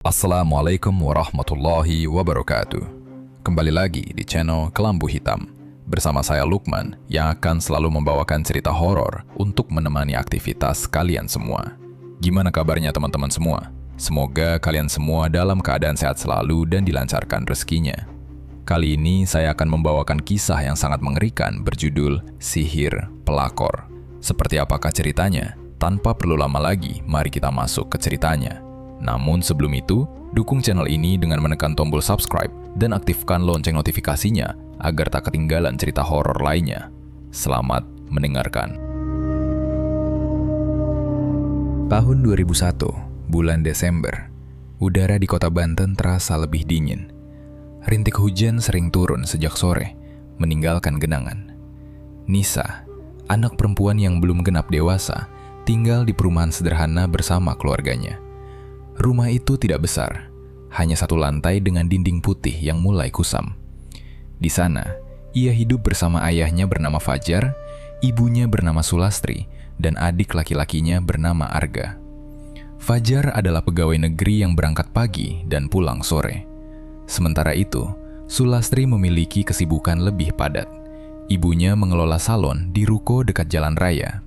Assalamualaikum warahmatullahi wabarakatuh. Kembali lagi di channel Kelambu Hitam. Bersama saya Lukman yang akan selalu membawakan cerita horor untuk menemani aktivitas kalian semua. Gimana kabarnya teman-teman semua? Semoga kalian semua dalam keadaan sehat selalu dan dilancarkan rezekinya. Kali ini saya akan membawakan kisah yang sangat mengerikan berjudul Sihir Pelakor. Seperti apakah ceritanya? Tanpa perlu lama lagi, mari kita masuk ke ceritanya. Namun sebelum itu, dukung channel ini dengan menekan tombol subscribe dan aktifkan lonceng notifikasinya agar tak ketinggalan cerita horor lainnya. Selamat mendengarkan. Tahun 2001, bulan Desember. Udara di kota Banten terasa lebih dingin. Rintik hujan sering turun sejak sore, meninggalkan genangan. Nisa, anak perempuan yang belum genap dewasa, tinggal di perumahan sederhana bersama keluarganya. Rumah itu tidak besar, hanya satu lantai dengan dinding putih yang mulai kusam. Di sana, ia hidup bersama ayahnya bernama Fajar, ibunya bernama Sulastri, dan adik laki-lakinya bernama Arga. Fajar adalah pegawai negeri yang berangkat pagi dan pulang sore. Sementara itu, Sulastri memiliki kesibukan lebih padat. Ibunya mengelola salon di ruko dekat jalan raya.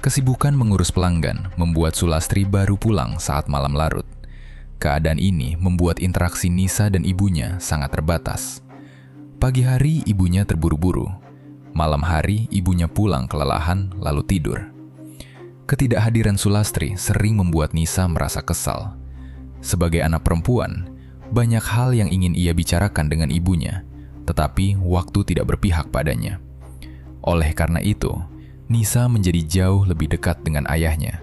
Kesibukan mengurus pelanggan membuat Sulastri baru pulang saat malam larut. Keadaan ini membuat interaksi Nisa dan ibunya sangat terbatas. Pagi hari ibunya terburu-buru. Malam hari ibunya pulang kelelahan lalu tidur. Ketidakhadiran Sulastri sering membuat Nisa merasa kesal. Sebagai anak perempuan, banyak hal yang ingin ia bicarakan dengan ibunya, tetapi waktu tidak berpihak padanya. Oleh karena itu, Nisa menjadi jauh lebih dekat dengan ayahnya.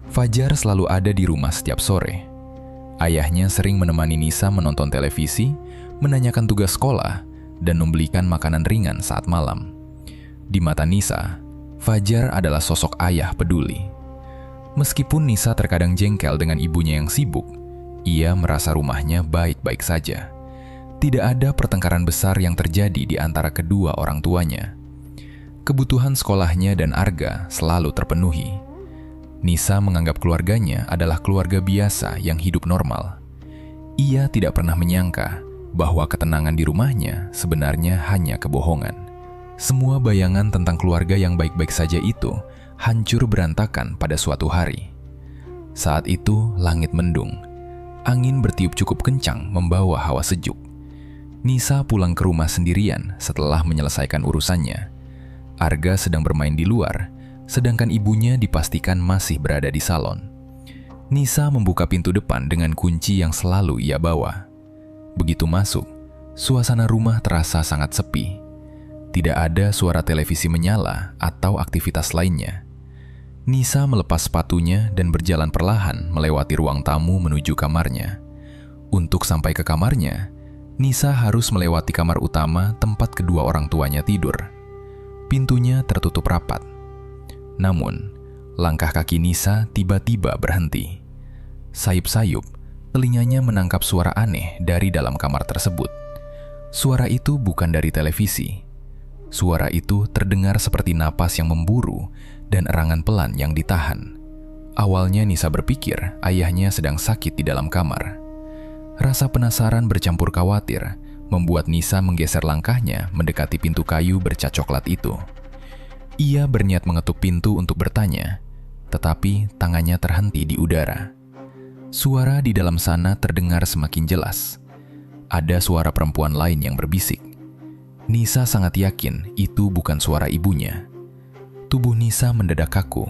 Fajar selalu ada di rumah setiap sore. Ayahnya sering menemani Nisa menonton televisi, menanyakan tugas sekolah, dan membelikan makanan ringan saat malam. Di mata Nisa, Fajar adalah sosok ayah peduli. Meskipun Nisa terkadang jengkel dengan ibunya yang sibuk, ia merasa rumahnya baik-baik saja. Tidak ada pertengkaran besar yang terjadi di antara kedua orang tuanya. Kebutuhan sekolahnya dan Arga selalu terpenuhi. Nisa menganggap keluarganya adalah keluarga biasa yang hidup normal. Ia tidak pernah menyangka bahwa ketenangan di rumahnya sebenarnya hanya kebohongan. Semua bayangan tentang keluarga yang baik-baik saja itu hancur berantakan pada suatu hari. Saat itu langit mendung. Angin bertiup cukup kencang membawa hawa sejuk. Nisa pulang ke rumah sendirian setelah menyelesaikan urusannya. Arga sedang bermain di luar, sedangkan ibunya dipastikan masih berada di salon. Nisa membuka pintu depan dengan kunci yang selalu ia bawa. Begitu masuk, suasana rumah terasa sangat sepi. Tidak ada suara televisi menyala atau aktivitas lainnya. Nisa melepas sepatunya dan berjalan perlahan melewati ruang tamu menuju kamarnya. Untuk sampai ke kamarnya, Nisa harus melewati kamar utama tempat kedua orang tuanya tidur. Pintunya tertutup rapat. Namun, langkah kaki Nisa tiba-tiba berhenti. Sayup-sayup, telinganya menangkap suara aneh dari dalam kamar tersebut. Suara itu bukan dari televisi. Suara itu terdengar seperti napas yang memburu dan erangan pelan yang ditahan. Awalnya Nisa berpikir ayahnya sedang sakit di dalam kamar. Rasa penasaran bercampur khawatir membuat Nisa menggeser langkahnya mendekati pintu kayu bercat coklat itu. Ia berniat mengetuk pintu untuk bertanya, tetapi tangannya terhenti di udara. Suara di dalam sana terdengar semakin jelas. Ada suara perempuan lain yang berbisik. Nisa sangat yakin itu bukan suara ibunya. Tubuh Nisa mendadak kaku.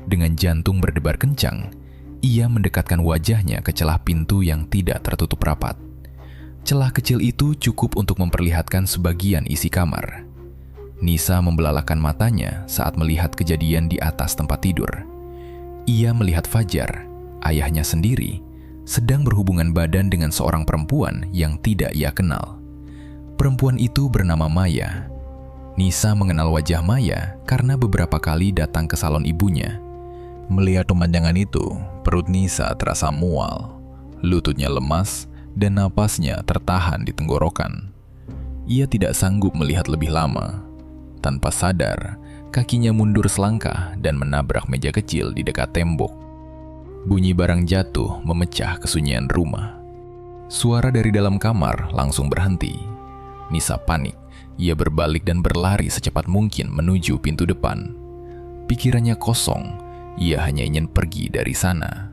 Dengan jantung berdebar kencang, ia mendekatkan wajahnya ke celah pintu yang tidak tertutup rapat. Celah kecil itu cukup untuk memperlihatkan sebagian isi kamar. Nisa membelalakan matanya saat melihat kejadian di atas tempat tidur. Ia melihat Fajar, ayahnya sendiri, sedang berhubungan badan dengan seorang perempuan yang tidak ia kenal. Perempuan itu bernama Maya. Nisa mengenal wajah Maya karena beberapa kali datang ke salon ibunya. Melihat pemandangan itu, perut Nisa terasa mual, lututnya lemas, dan napasnya tertahan di tenggorokan. Ia tidak sanggup melihat lebih lama. Tanpa sadar, kakinya mundur selangkah dan menabrak meja kecil di dekat tembok. Bunyi barang jatuh memecah kesunyian rumah. Suara dari dalam kamar langsung berhenti. Nisa panik. Ia berbalik dan berlari secepat mungkin menuju pintu depan. Pikirannya kosong. Ia hanya ingin pergi dari sana.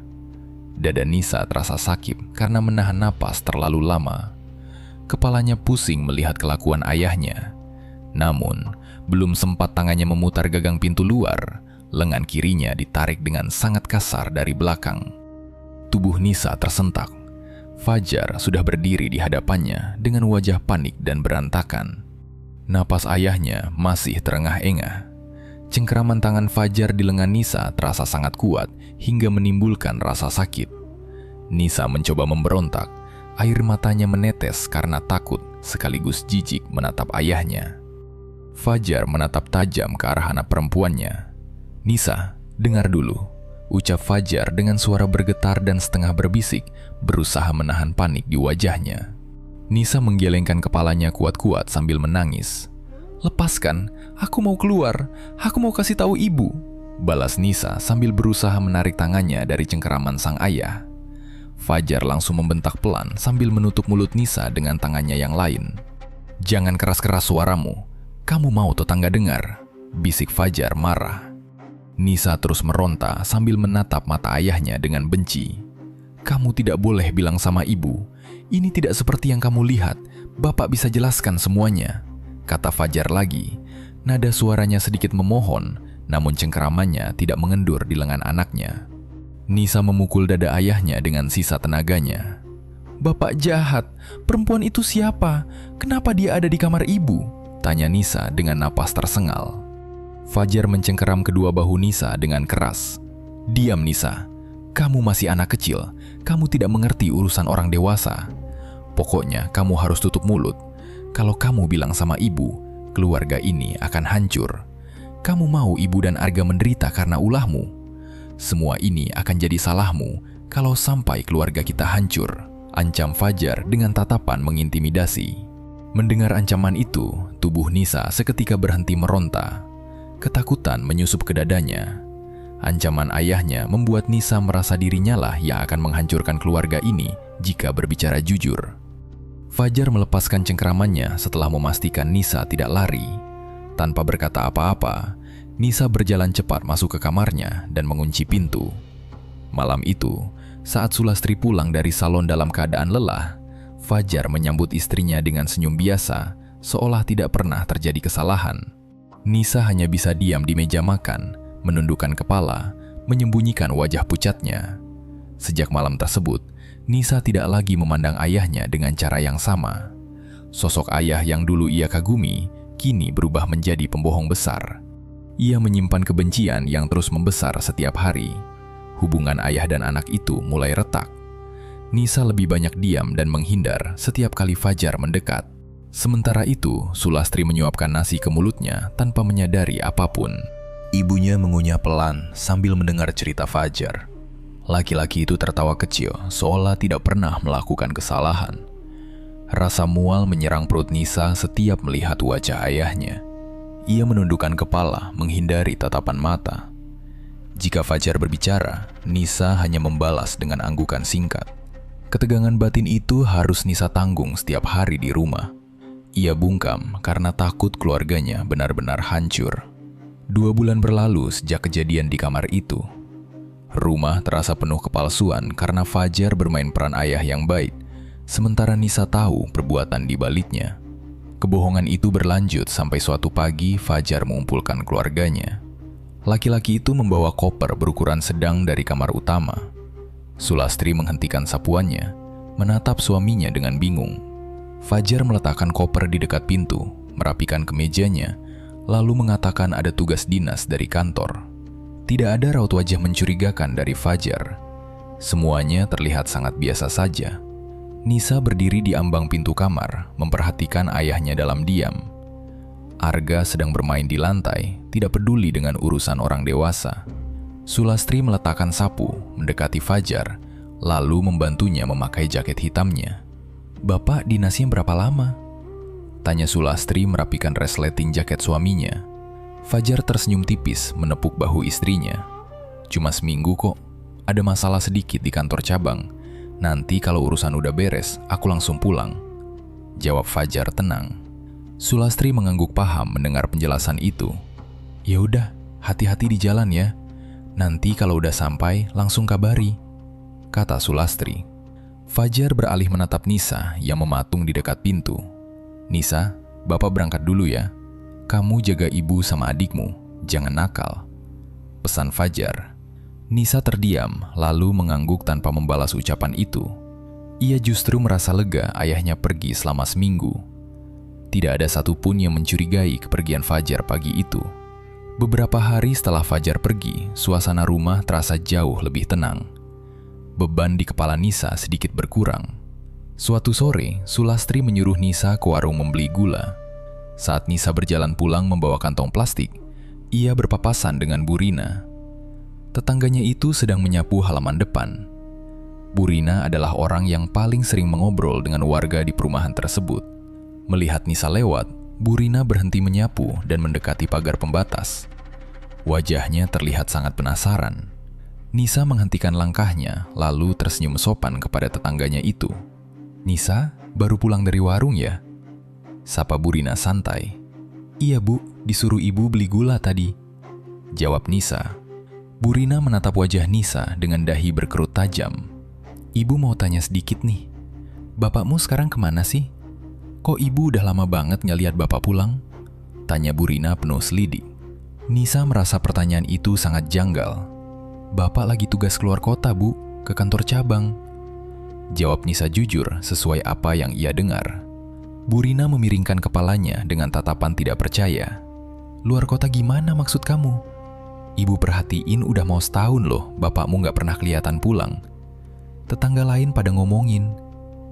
Dada Nisa terasa sakit karena menahan napas terlalu lama. Kepalanya pusing melihat kelakuan ayahnya. Namun, belum sempat tangannya memutar gagang pintu luar, lengan kirinya ditarik dengan sangat kasar dari belakang. Tubuh Nisa tersentak. Fajar sudah berdiri di hadapannya dengan wajah panik dan berantakan. Napas ayahnya masih terengah-engah. Cengkeraman tangan Fajar di lengan Nisa terasa sangat kuat hingga menimbulkan rasa sakit. Nisa mencoba memberontak. Air matanya menetes karena takut sekaligus jijik menatap ayahnya. Fajar menatap tajam ke arah anak perempuannya. "Nisa, dengar dulu," ucap Fajar dengan suara bergetar dan setengah berbisik, berusaha menahan panik di wajahnya. Nisa menggelengkan kepalanya kuat-kuat sambil menangis. "Lepaskan, aku mau keluar, aku mau kasih tahu ibu," balas Nisa sambil berusaha menarik tangannya dari cengkeraman sang ayah. Fajar langsung membentak pelan sambil menutup mulut Nisa dengan tangannya yang lain. "Jangan keras-keras suaramu, kamu mau tetangga dengar," bisik Fajar marah. Nisa terus meronta sambil menatap mata ayahnya dengan benci. "Kamu tidak boleh bilang sama ibu. Ini tidak seperti yang kamu lihat. Bapak bisa jelaskan semuanya," kata Fajar lagi. Nada suaranya sedikit memohon, namun cengkeramannya tidak mengendur di lengan anaknya. Nisa memukul dada ayahnya dengan sisa tenaganya. "Bapak jahat. Perempuan itu siapa? Kenapa dia ada di kamar ibu?" tanya Nisa dengan napas tersengal. Fajar mencengkeram kedua bahu Nisa dengan keras. "Diam Nisa, kamu masih anak kecil, kamu tidak mengerti urusan orang dewasa. Pokoknya kamu harus tutup mulut. Kalau kamu bilang sama ibu, keluarga ini akan hancur. Kamu mau ibu dan Arga menderita karena ulahmu? Semua ini akan jadi salahmu kalau sampai keluarga kita hancur," ancam Fajar dengan tatapan mengintimidasi. Mendengar ancaman itu, tubuh Nisa seketika berhenti meronta. Ketakutan menyusup ke dadanya. Ancaman ayahnya membuat Nisa merasa dirinya lah yang akan menghancurkan keluarga ini jika berbicara jujur. Fajar melepaskan cengkeramannya setelah memastikan Nisa tidak lari. Tanpa berkata apa-apa, Nisa berjalan cepat masuk ke kamarnya dan mengunci pintu. Malam itu, saat Sulastri pulang dari salon dalam keadaan lelah, Fajar menyambut istrinya dengan senyum biasa, seolah tidak pernah terjadi kesalahan. Nisa hanya bisa diam di meja makan, menundukkan kepala, menyembunyikan wajah pucatnya. Sejak malam tersebut, Nisa tidak lagi memandang ayahnya dengan cara yang sama. Sosok ayah yang dulu ia kagumi, kini berubah menjadi pembohong besar. Ia menyimpan kebencian yang terus membesar setiap hari. Hubungan ayah dan anak itu mulai retak. Nisa lebih banyak diam dan menghindar setiap kali Fajar mendekat. Sementara itu, Sulastri menyuapkan nasi ke mulutnya tanpa menyadari apapun. Ibunya mengunyah pelan sambil mendengar cerita Fajar. Laki-laki itu tertawa kecil, seolah tidak pernah melakukan kesalahan. Rasa mual menyerang perut Nisa setiap melihat wajah ayahnya. Ia menundukkan kepala, menghindari tatapan mata. Jika Fajar berbicara, Nisa hanya membalas dengan anggukan singkat. Ketegangan batin itu harus Nisa tanggung setiap hari di rumah. Ia bungkam karena takut keluarganya benar-benar hancur. 2 bulan berlalu sejak kejadian di kamar itu. Rumah terasa penuh kepalsuan karena Fajar bermain peran ayah yang baik, sementara Nisa tahu perbuatan di baliknya. Kebohongan itu berlanjut sampai suatu pagi Fajar mengumpulkan keluarganya. Laki-laki itu membawa koper berukuran sedang dari kamar utama. Sulastri menghentikan sapuannya, menatap suaminya dengan bingung. Fajar meletakkan koper di dekat pintu, merapikan kemejanya, lalu mengatakan ada tugas dinas dari kantor. Tidak ada raut wajah mencurigakan dari Fajar. Semuanya terlihat sangat biasa saja. Nisa berdiri di ambang pintu kamar, memperhatikan ayahnya dalam diam. Arga sedang bermain di lantai, tidak peduli dengan urusan orang dewasa. Sulastri meletakkan sapu, mendekati Fajar, lalu membantunya memakai jaket hitamnya. "Bapak dinasnya berapa lama?" tanya Sulastri merapikan resleting jaket suaminya. Fajar tersenyum tipis menepuk bahu istrinya. "Cuma seminggu kok." Ada masalah sedikit di kantor cabang. Nanti kalau urusan udah beres, aku langsung pulang. Jawab Fajar tenang. Sulastri mengangguk paham mendengar penjelasan itu. Ya udah, hati-hati di jalan ya. Nanti kalau udah sampai, langsung kabari, kata Sulastri. Fajar beralih menatap Nisa yang mematung di dekat pintu. Nisa, Bapak berangkat dulu ya. Kamu jaga ibu sama adikmu, jangan nakal, pesan Fajar. Nisa terdiam, lalu mengangguk tanpa membalas ucapan itu. Ia justru merasa lega ayahnya pergi selama seminggu. Tidak ada satupun yang mencurigai kepergian Fajar pagi itu. Beberapa hari setelah Fajar pergi, suasana rumah terasa jauh lebih tenang. Beban di kepala Nisa sedikit berkurang. Suatu sore, Sulastri menyuruh Nisa ke warung membeli gula. Saat Nisa berjalan pulang membawa kantong plastik, ia berpapasan dengan Bu Rina. Tetangganya itu sedang menyapu halaman depan. Bu Rina adalah orang yang paling sering mengobrol dengan warga di perumahan tersebut. Melihat Nisa lewat, Bu Rina berhenti menyapu dan mendekati pagar pembatas. Wajahnya terlihat sangat penasaran. Nisa menghentikan langkahnya, lalu tersenyum sopan kepada tetangganya itu. Nisa, baru pulang dari warung ya? Sapa Bu Rina santai. Iya Bu, disuruh ibu beli gula tadi, jawab Nisa. Bu Rina menatap wajah Nisa dengan dahi berkerut tajam. Ibu mau tanya sedikit nih. Bapakmu sekarang kemana sih? Kok ibu udah lama banget nggak lihat bapak pulang? Tanya Bu Rina penuh selidik. Nisa merasa pertanyaan itu sangat janggal. Bapak lagi tugas keluar kota Bu, ke kantor cabang, jawab Nisa jujur sesuai apa yang ia dengar. Bu Rina memiringkan kepalanya dengan tatapan tidak percaya. Luar kota gimana maksud kamu? Ibu perhatiin udah mau setahun loh bapakmu gak pernah kelihatan pulang. Tetangga lain pada ngomongin,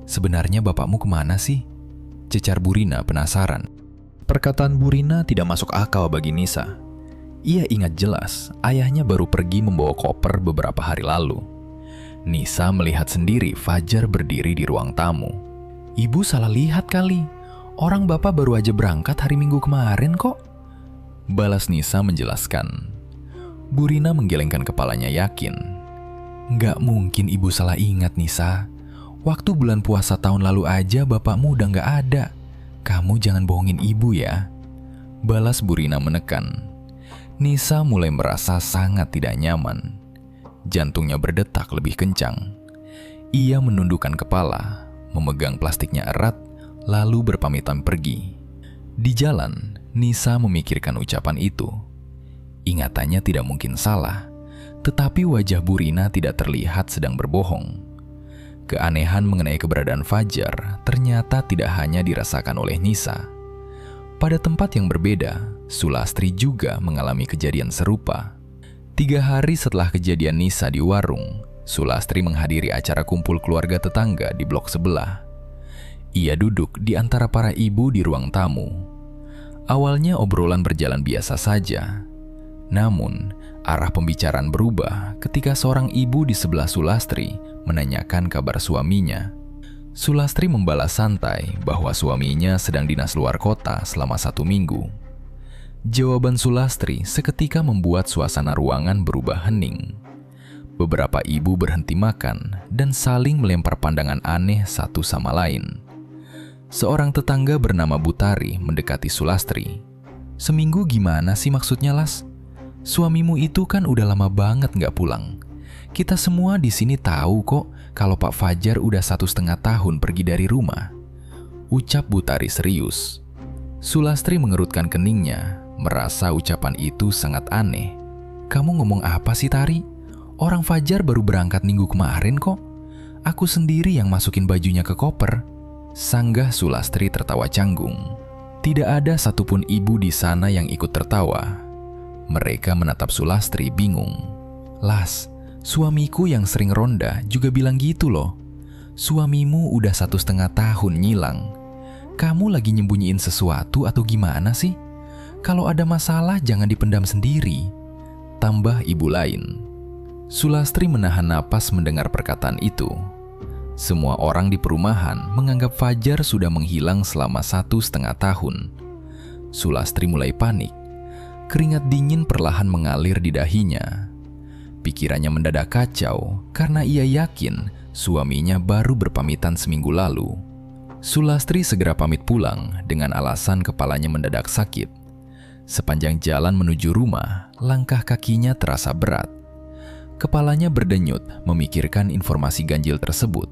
sebenarnya bapakmu kemana sih? Cecar Bu Rina penasaran. Perkataan Bu Rina tidak masuk akal bagi Nisa. Ia ingat jelas ayahnya baru pergi membawa koper beberapa hari lalu. Nisa melihat sendiri Fajar berdiri di ruang tamu. Ibu salah lihat kali. Orang bapak baru aja berangkat hari Minggu kemarin kok, balas Nisa menjelaskan. Bu Rina menggelengkan kepalanya yakin. Nggak mungkin ibu salah ingat Nisa. Waktu bulan puasa tahun lalu aja bapakmu udah nggak ada. Kamu jangan bohongin ibu ya, balas Bu Rina menekan. Nisa mulai merasa sangat tidak nyaman. Jantungnya berdetak lebih kencang. Ia menundukkan kepala, memegang plastiknya erat, lalu berpamitan pergi. Di jalan, Nisa memikirkan ucapan itu. Ingatannya tidak mungkin salah, tetapi wajah Bu Rina tidak terlihat sedang berbohong. Keanehan mengenai keberadaan Fajar ternyata tidak hanya dirasakan oleh Nisa. Pada tempat yang berbeda, Sulastri juga mengalami kejadian serupa. 3 hari setelah kejadian Nisa di warung, Sulastri menghadiri acara kumpul keluarga tetangga di blok sebelah. Ia duduk di antara para ibu di ruang tamu. Awalnya obrolan berjalan biasa saja. Namun, arah pembicaraan berubah ketika seorang ibu di sebelah Sulastri menanyakan kabar suaminya. Sulastri membalas santai bahwa suaminya sedang dinas luar kota selama 1 minggu. Jawaban Sulastri seketika membuat suasana ruangan berubah hening. Beberapa ibu berhenti makan dan saling melempar pandangan aneh satu sama lain. Seorang tetangga bernama Butari mendekati Sulastri. Seminggu gimana sih maksudnya, Las? Suamimu itu kan udah lama banget nggak pulang. Kita semua di sini tahu kok kalau Pak Fajar udah 1,5 tahun pergi dari rumah, ucap Butari serius. Sulastri mengerutkan keningnya, merasa ucapan itu sangat aneh. Kamu ngomong apa sih, Tari? Orang Fajar baru berangkat minggu kemarin kok. Aku sendiri yang masukin bajunya ke koper, sanggah Sulastri tertawa canggung. Tidak ada satupun ibu di sana yang ikut tertawa. Mereka menatap Sulastri bingung. Las, suamiku yang sering ronda juga bilang gitu loh. Suamimu udah 1,5 tahun ngilang. Kamu lagi nyembunyiin sesuatu atau gimana sih? Kalau ada masalah jangan dipendam sendiri, tambah ibu lain. Sulastri menahan napas mendengar perkataan itu. Semua orang di perumahan menganggap Fajar sudah menghilang selama 1,5 tahun. Sulastri mulai panik. Keringat dingin perlahan mengalir di dahinya. Pikirannya mendadak kacau karena ia yakin suaminya baru berpamitan seminggu lalu. Sulastri segera pamit pulang dengan alasan kepalanya mendadak sakit. Sepanjang jalan menuju rumah, langkah kakinya terasa berat. Kepalanya berdenyut memikirkan informasi ganjil tersebut.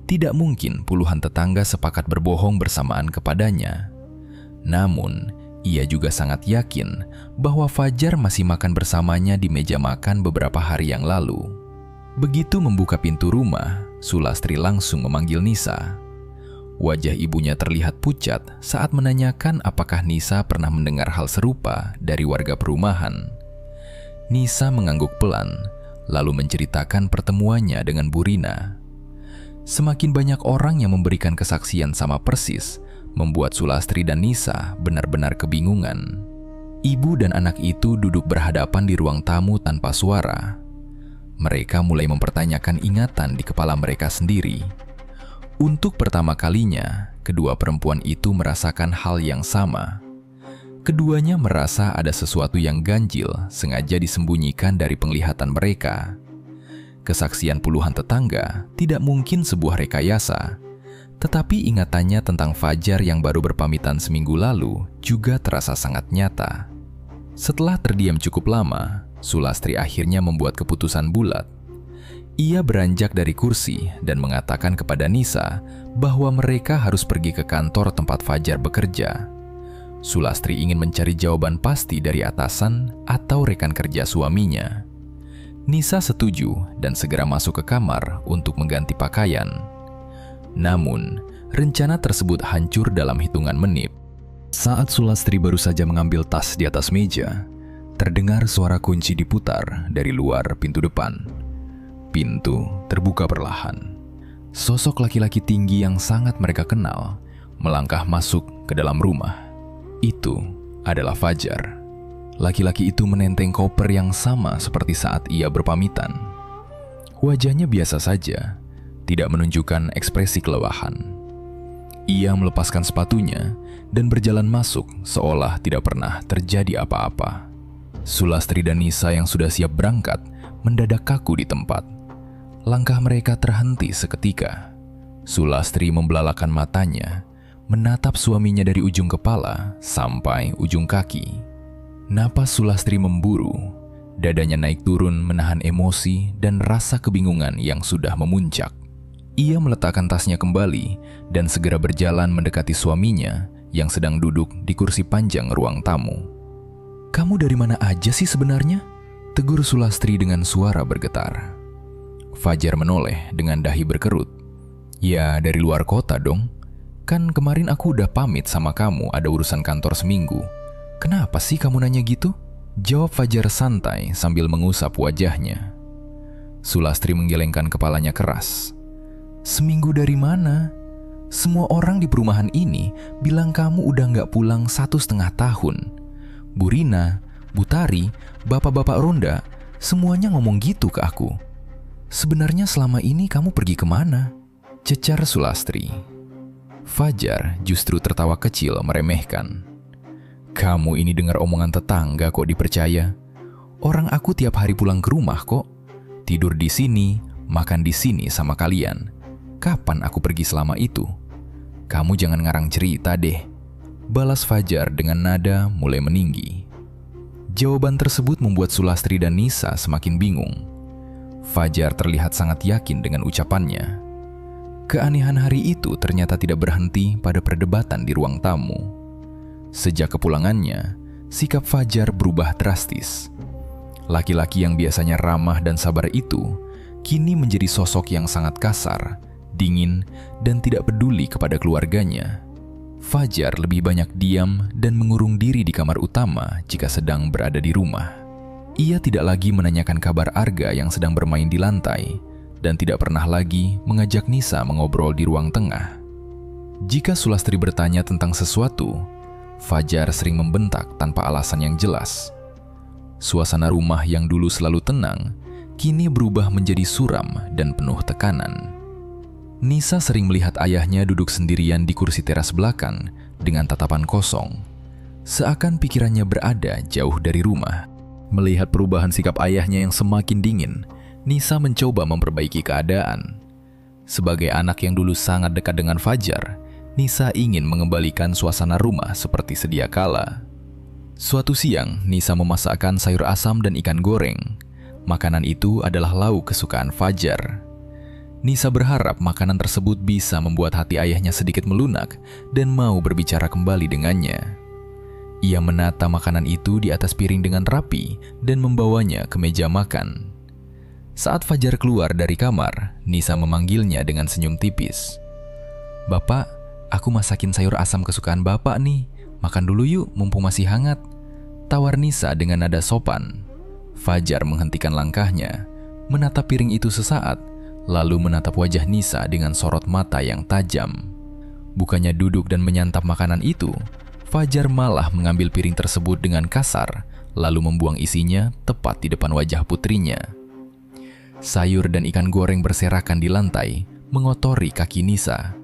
Tidak mungkin puluhan tetangga sepakat berbohong bersamaan kepadanya. Namun, ia juga sangat yakin bahwa Fajar masih makan bersamanya di meja makan beberapa hari yang lalu. Begitu membuka pintu rumah, Sulastri langsung memanggil Nisa. Wajah ibunya terlihat pucat saat menanyakan apakah Nisa pernah mendengar hal serupa dari warga perumahan. Nisa mengangguk pelan, lalu menceritakan pertemuannya dengan Bu Rina. Semakin banyak orang yang memberikan kesaksian sama persis, membuat Sulastri dan Nisa benar-benar kebingungan. Ibu dan anak itu duduk berhadapan di ruang tamu tanpa suara. Mereka mulai mempertanyakan ingatan di kepala mereka sendiri. Untuk pertama kalinya, kedua perempuan itu merasakan hal yang sama. Keduanya merasa ada sesuatu yang ganjil sengaja disembunyikan dari penglihatan mereka. Kesaksian puluhan tetangga tidak mungkin sebuah rekayasa. Tetapi ingatannya tentang Fajar yang baru berpamitan seminggu lalu juga terasa sangat nyata. Setelah terdiam cukup lama, Sulastri akhirnya membuat keputusan bulat. Ia beranjak dari kursi dan mengatakan kepada Nisa bahwa mereka harus pergi ke kantor tempat Fajar bekerja. Sulastri ingin mencari jawaban pasti dari atasan atau rekan kerja suaminya. Nisa setuju dan segera masuk ke kamar untuk mengganti pakaian. Namun, rencana tersebut hancur dalam hitungan menit. Saat Sulastri baru saja mengambil tas di atas meja, terdengar suara kunci diputar dari luar pintu depan. Pintu terbuka perlahan. Sosok laki-laki tinggi yang sangat mereka kenal melangkah masuk ke dalam rumah. Itu adalah Fajar. Laki-laki itu menenteng koper yang sama seperti saat ia berpamitan. Wajahnya biasa saja, tidak menunjukkan ekspresi kelelahan. Ia melepaskan sepatunya dan berjalan masuk seolah tidak pernah terjadi apa-apa. Sulastri dan Nisa yang sudah siap berangkat mendadak kaku di tempat. Langkah mereka terhenti seketika. Sulastri membelalakan matanya, menatap suaminya dari ujung kepala sampai ujung kaki. Napas Sulastri memburu, dadanya naik turun menahan emosi dan rasa kebingungan yang sudah memuncak. Ia meletakkan tasnya kembali dan segera berjalan mendekati suaminya yang sedang duduk di kursi panjang ruang tamu. "Kamu dari mana aja sih sebenarnya?" tegur Sulastri dengan suara bergetar. Fajar menoleh dengan dahi berkerut. "Ya, dari luar kota dong. Kan kemarin aku udah pamit sama kamu ada urusan kantor seminggu. Kenapa sih kamu nanya gitu?" jawab Fajar santai sambil mengusap wajahnya. Sulastri menggelengkan kepalanya keras. "Seminggu dari mana? Semua orang di perumahan ini bilang kamu udah nggak pulang 1,5 tahun. Bu Rina, Bu Tari, bapak-bapak ronda, semuanya ngomong gitu ke aku. Sebenarnya selama ini kamu pergi kemana?" cecar Sulastri. Fajar justru tertawa kecil meremehkan. "Kamu ini dengar omongan tetangga kok dipercaya? Orang aku tiap hari pulang ke rumah kok. Tidur di sini, makan di sini sama kalian. Kapan aku pergi selama itu? Kamu jangan ngarang cerita deh," balas Fajar dengan nada mulai meninggi. Jawaban tersebut membuat Sulastri dan Nisa semakin bingung. Fajar terlihat sangat yakin dengan ucapannya. Keanehan hari itu ternyata tidak berhenti pada perdebatan di ruang tamu. Sejak kepulangannya, sikap Fajar berubah drastis. Laki-laki yang biasanya ramah dan sabar itu kini menjadi sosok yang sangat kasar, dingin, dan tidak peduli kepada keluarganya. Fajar lebih banyak diam dan mengurung diri di kamar utama jika sedang berada di rumah. Ia tidak lagi menanyakan kabar Arga yang sedang bermain di lantai, dan tidak pernah lagi mengajak Nisa mengobrol di ruang tengah. Jika Sulastri bertanya tentang sesuatu, Fajar sering membentak tanpa alasan yang jelas. Suasana rumah yang dulu selalu tenang, kini berubah menjadi suram dan penuh tekanan. Nisa sering melihat ayahnya duduk sendirian di kursi teras belakang dengan tatapan kosong, seakan pikirannya berada jauh dari rumah. Melihat perubahan sikap ayahnya yang semakin dingin, Nisa mencoba memperbaiki keadaan. Sebagai anak yang dulu sangat dekat dengan Fajar, Nisa ingin mengembalikan suasana rumah seperti sedia kala. Suatu siang, Nisa memasakkan sayur asam dan ikan goreng. Makanan itu adalah lauk kesukaan Fajar. Nisa berharap makanan tersebut bisa membuat hati ayahnya sedikit melunak dan mau berbicara kembali dengannya. Ia menata makanan itu di atas piring dengan rapi dan membawanya ke meja makan. Saat Fajar keluar dari kamar, Nisa memanggilnya dengan senyum tipis. "Bapak, aku masakin sayur asam kesukaan Bapak nih. Makan dulu yuk, mumpung masih hangat," tawar Nisa dengan nada sopan. Fajar menghentikan langkahnya, menatap piring itu sesaat, lalu menatap wajah Nisa dengan sorot mata yang tajam. Bukannya duduk dan menyantap makanan itu, Fajar malah mengambil piring tersebut dengan kasar, lalu membuang isinya tepat di depan wajah putrinya. Sayur dan ikan goreng berserakan di lantai, mengotori kaki Nisa.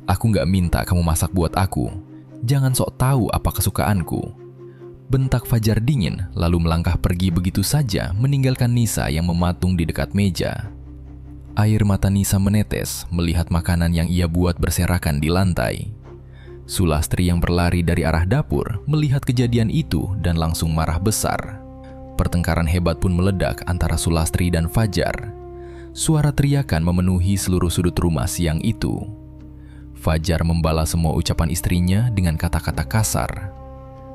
"Aku gak minta kamu masak buat aku. Jangan sok tahu apa kesukaanku," bentak Fajar dingin, lalu melangkah pergi begitu saja, meninggalkan Nisa yang mematung di dekat meja. Air mata Nisa menetes melihat makanan yang ia buat berserakan di lantai. Sulastri yang berlari dari arah dapur melihat kejadian itu dan langsung marah besar. Pertengkaran hebat pun meledak antara Sulastri dan Fajar. Suara teriakan memenuhi seluruh sudut rumah siang itu. Fajar membalas semua ucapan istrinya dengan kata-kata kasar.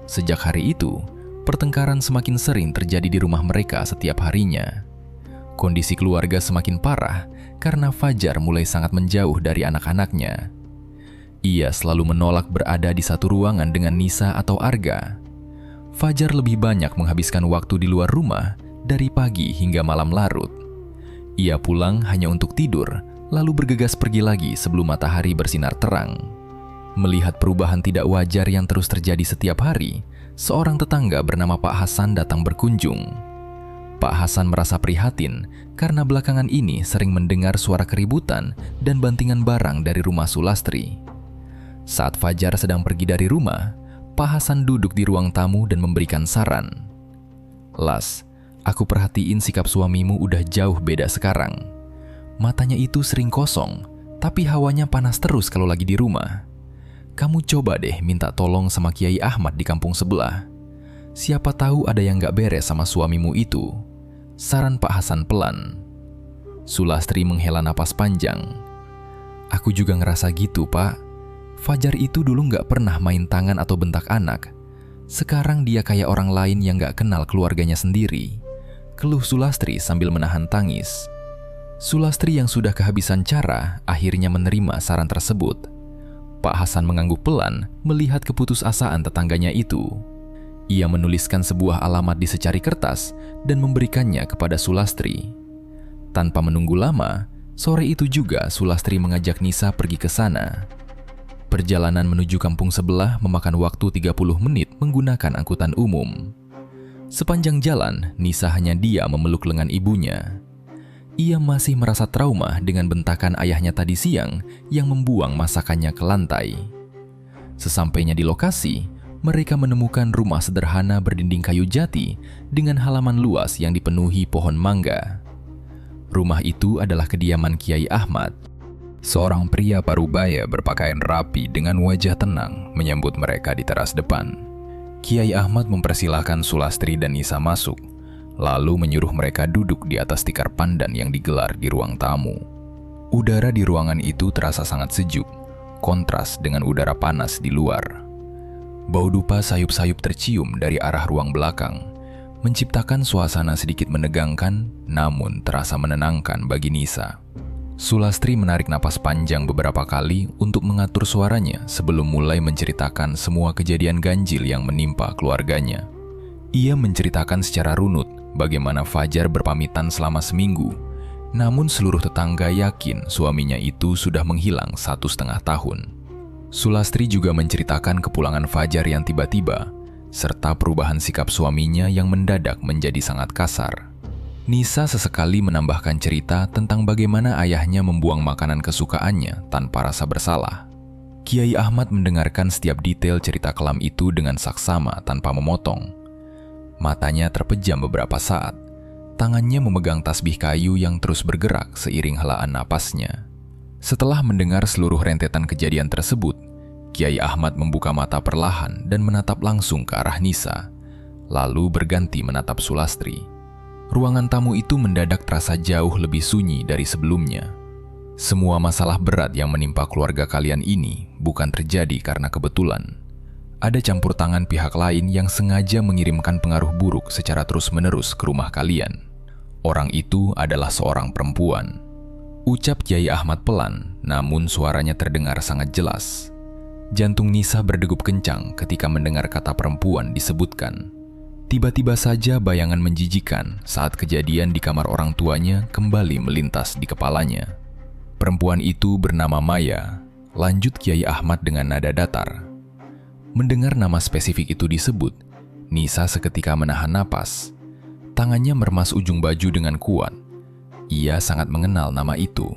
Sejak hari itu, pertengkaran semakin sering terjadi di rumah mereka setiap harinya. Kondisi keluarga semakin parah karena Fajar mulai sangat menjauh dari anak-anaknya. Ia selalu menolak berada di satu ruangan dengan Nisa atau Arga. Fajar lebih banyak menghabiskan waktu di luar rumah dari pagi hingga malam larut. Ia pulang hanya untuk tidur, lalu bergegas pergi lagi sebelum matahari bersinar terang. Melihat perubahan tidak wajar yang terus terjadi setiap hari, seorang tetangga bernama Pak Hasan datang berkunjung. Pak Hasan merasa prihatin karena belakangan ini sering mendengar suara keributan dan bantingan barang dari rumah Sulastri. Saat Fajar sedang pergi dari rumah, Pak Hasan duduk di ruang tamu dan memberikan saran. "Las, aku perhatiin sikap suamimu udah jauh beda sekarang. Matanya itu sering kosong, tapi hawanya panas terus kalau lagi di rumah. Kamu coba deh minta tolong sama Kiai Ahmad di kampung sebelah. Siapa tahu ada yang gak beres sama suamimu itu," saran Pak Hasan pelan. Sulastri menghela napas panjang. "Aku juga ngerasa gitu, Pak. Fajar itu dulu gak pernah main tangan atau bentak anak. Sekarang dia kayak orang lain yang gak kenal keluarganya sendiri," keluh Sulastri sambil menahan tangis. Sulastri yang sudah kehabisan cara akhirnya menerima saran tersebut. Pak Hasan mengangguk pelan melihat keputusasaan tetangganya itu. Ia menuliskan sebuah alamat di secari kertas dan memberikannya kepada Sulastri. Tanpa menunggu lama, sore itu juga Sulastri mengajak Nisa pergi ke sana. Perjalanan menuju kampung sebelah memakan waktu 30 menit menggunakan angkutan umum. Sepanjang jalan, Nisa hanya diam memeluk lengan ibunya. Ia masih merasa trauma dengan bentakan ayahnya tadi siang yang membuang masakannya ke lantai. Sesampainya di lokasi, mereka menemukan rumah sederhana berdinding kayu jati dengan halaman luas yang dipenuhi pohon mangga. Rumah itu adalah kediaman Kiai Ahmad. Seorang pria parubaya berpakaian rapi dengan wajah tenang menyambut mereka di teras depan. Kiai Ahmad mempersilahkan Sulastri dan Nisa masuk, lalu menyuruh mereka duduk di atas tikar pandan yang digelar di ruang tamu. Udara di ruangan itu terasa sangat sejuk, kontras dengan udara panas di luar. Bau dupa sayup-sayup tercium dari arah ruang belakang, menciptakan suasana sedikit menegangkan namun terasa menenangkan bagi Nisa. Sulastri menarik napas panjang beberapa kali untuk mengatur suaranya sebelum mulai menceritakan semua kejadian ganjil yang menimpa keluarganya. Ia menceritakan secara runut bagaimana Fajar berpamitan selama seminggu, namun seluruh tetangga yakin suaminya itu sudah menghilang 1,5 tahun. Sulastri juga menceritakan kepulangan Fajar yang tiba-tiba, serta perubahan sikap suaminya yang mendadak menjadi sangat kasar. Nisa sesekali menambahkan cerita tentang bagaimana ayahnya membuang makanan kesukaannya tanpa rasa bersalah. Kiai Ahmad mendengarkan setiap detail cerita kelam itu dengan saksama tanpa memotong. Matanya terpejam beberapa saat. Tangannya memegang tasbih kayu yang terus bergerak seiring helaan napasnya. Setelah mendengar seluruh rentetan kejadian tersebut, Kiai Ahmad membuka mata perlahan dan menatap langsung ke arah Nisa, lalu berganti menatap Sulastri. Ruangan tamu itu mendadak terasa jauh lebih sunyi dari sebelumnya. Semua masalah berat yang menimpa keluarga kalian ini bukan terjadi karena kebetulan. Ada campur tangan pihak lain yang sengaja mengirimkan pengaruh buruk secara terus-menerus ke rumah kalian. Orang itu adalah seorang perempuan. Ucap Kiai Ahmad pelan, namun suaranya terdengar sangat jelas. Jantung Nisa berdegup kencang ketika mendengar kata perempuan disebutkan. Tiba-tiba saja bayangan menjijikan saat kejadian di kamar orang tuanya kembali melintas di kepalanya. Perempuan itu bernama Maya, lanjut Kiai Ahmad dengan nada datar. Mendengar nama spesifik itu disebut, Nisa seketika menahan napas. Tangannya meremas ujung baju dengan kuat. Ia sangat mengenal nama itu.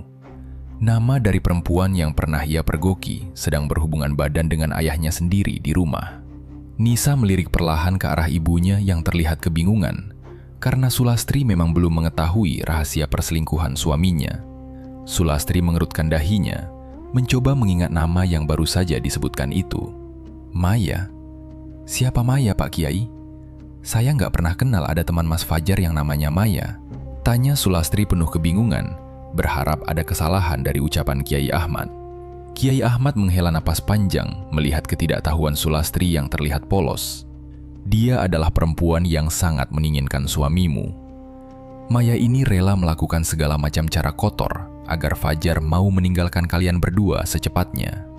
Nama dari perempuan yang pernah ia pergoki sedang berhubungan badan dengan ayahnya sendiri di rumah. Nisa melirik perlahan ke arah ibunya yang terlihat kebingungan, karena Sulastri memang belum mengetahui rahasia perselingkuhan suaminya. Sulastri mengerutkan dahinya, mencoba mengingat nama yang baru saja disebutkan itu. Maya? Siapa Maya, Pak Kiai? Saya nggak pernah kenal ada teman Mas Fajar yang namanya Maya. Tanya Sulastri penuh kebingungan, berharap ada kesalahan dari ucapan Kiai Ahmad. Kiai Ahmad menghela napas panjang melihat ketidaktahuan Sulastri yang terlihat polos. Dia adalah perempuan yang sangat menginginkan suamimu. Maya ini rela melakukan segala macam cara kotor agar Fajar mau meninggalkan kalian berdua secepatnya.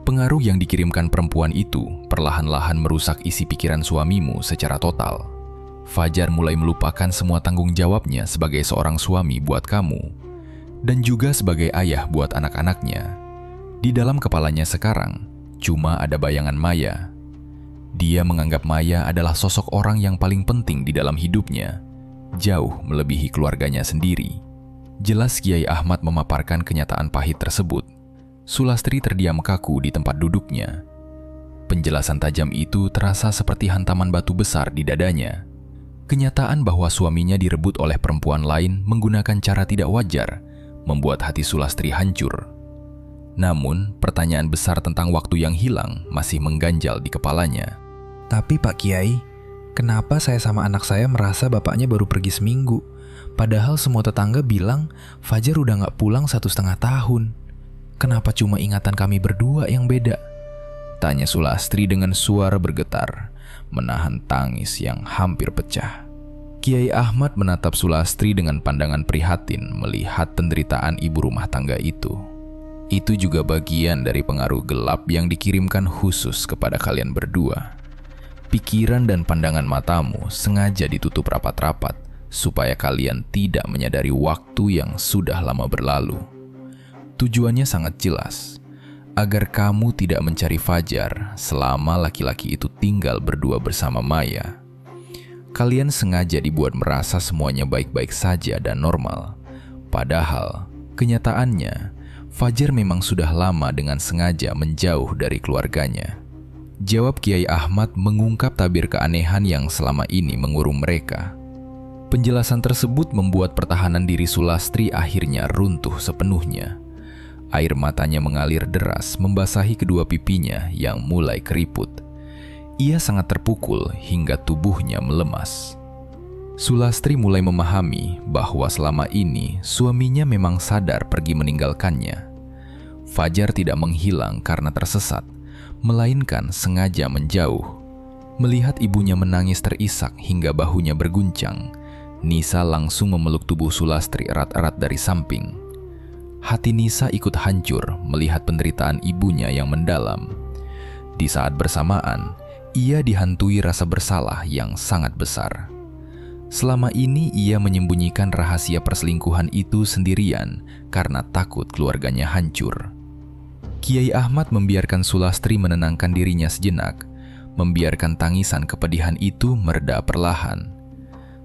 Pengaruh yang dikirimkan perempuan itu perlahan-lahan merusak isi pikiran suamimu secara total. Fajar mulai melupakan semua tanggung jawabnya sebagai seorang suami buat kamu, dan juga sebagai ayah buat anak-anaknya. Di dalam kepalanya sekarang, cuma ada bayangan Maya. Dia menganggap Maya adalah sosok orang yang paling penting di dalam hidupnya, jauh melebihi keluarganya sendiri. Jelas Kiai Ahmad memaparkan kenyataan pahit tersebut. Sulastri terdiam kaku di tempat duduknya. Penjelasan tajam itu terasa seperti hantaman batu besar di dadanya. Kenyataan bahwa suaminya direbut oleh perempuan lain menggunakan cara tidak wajar membuat hati Sulastri hancur. Namun, pertanyaan besar tentang waktu yang hilang masih mengganjal di kepalanya. Tapi Pak Kiai, kenapa saya sama anak saya merasa bapaknya baru pergi seminggu? Padahal semua tetangga bilang Fajar udah gak pulang 1,5 tahun. Kenapa cuma ingatan kami berdua yang beda? Tanya Sulastri dengan suara bergetar, menahan tangis yang hampir pecah. Kiai Ahmad menatap Sulastri dengan pandangan prihatin melihat penderitaan ibu rumah tangga itu. Itu juga bagian dari pengaruh gelap yang dikirimkan khusus kepada kalian berdua. Pikiran dan pandangan matamu sengaja ditutup rapat-rapat supaya kalian tidak menyadari waktu yang sudah lama berlalu. Tujuannya sangat jelas, agar kamu tidak mencari Fajar selama laki-laki itu tinggal berdua bersama Maya. Kalian sengaja dibuat merasa semuanya baik-baik saja dan normal. Padahal, kenyataannya, Fajar memang sudah lama dengan sengaja menjauh dari keluarganya. Jawab Kiai Ahmad mengungkap tabir keanehan yang selama ini mengurung mereka. Penjelasan tersebut membuat pertahanan diri Sulastri akhirnya runtuh sepenuhnya. Air matanya mengalir deras membasahi kedua pipinya yang mulai keriput. Ia sangat terpukul hingga tubuhnya melemas. Sulastri mulai memahami bahwa selama ini suaminya memang sadar pergi meninggalkannya. Fajar tidak menghilang karena tersesat, melainkan sengaja menjauh. Melihat ibunya menangis terisak hingga bahunya berguncang, Nisa langsung memeluk tubuh Sulastri erat-erat dari samping. Hati Nisa ikut hancur melihat penderitaan ibunya yang mendalam. Di saat bersamaan, ia dihantui rasa bersalah yang sangat besar. Selama ini ia menyembunyikan rahasia perselingkuhan itu sendirian karena takut keluarganya hancur. Kiai Ahmad membiarkan Sulastri menenangkan dirinya sejenak, membiarkan tangisan kepedihan itu mereda perlahan.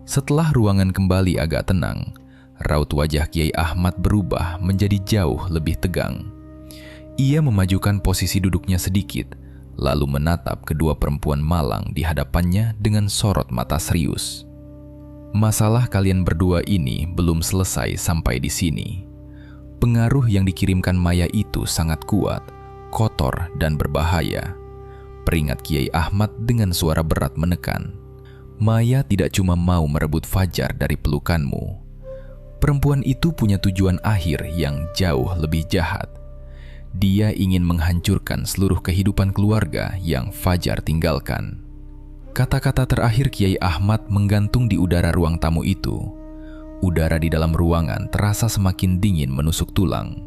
Setelah ruangan kembali agak tenang, raut wajah Kiai Ahmad berubah menjadi jauh lebih tegang. Ia memajukan posisi duduknya sedikit, lalu menatap kedua perempuan malang di hadapannya dengan sorot mata serius. Masalah kalian berdua ini belum selesai sampai di sini. Pengaruh yang dikirimkan Maya itu sangat kuat, kotor, dan berbahaya. Peringat Kiai Ahmad dengan suara berat menekan. Maya tidak cuma mau merebut Fajar dari pelukanmu. Perempuan itu punya tujuan akhir yang jauh lebih jahat. Dia ingin menghancurkan seluruh kehidupan keluarga yang Fajar tinggalkan. Kata-kata terakhir Kiai Ahmad menggantung di udara ruang tamu itu. Udara di dalam ruangan terasa semakin dingin menusuk tulang.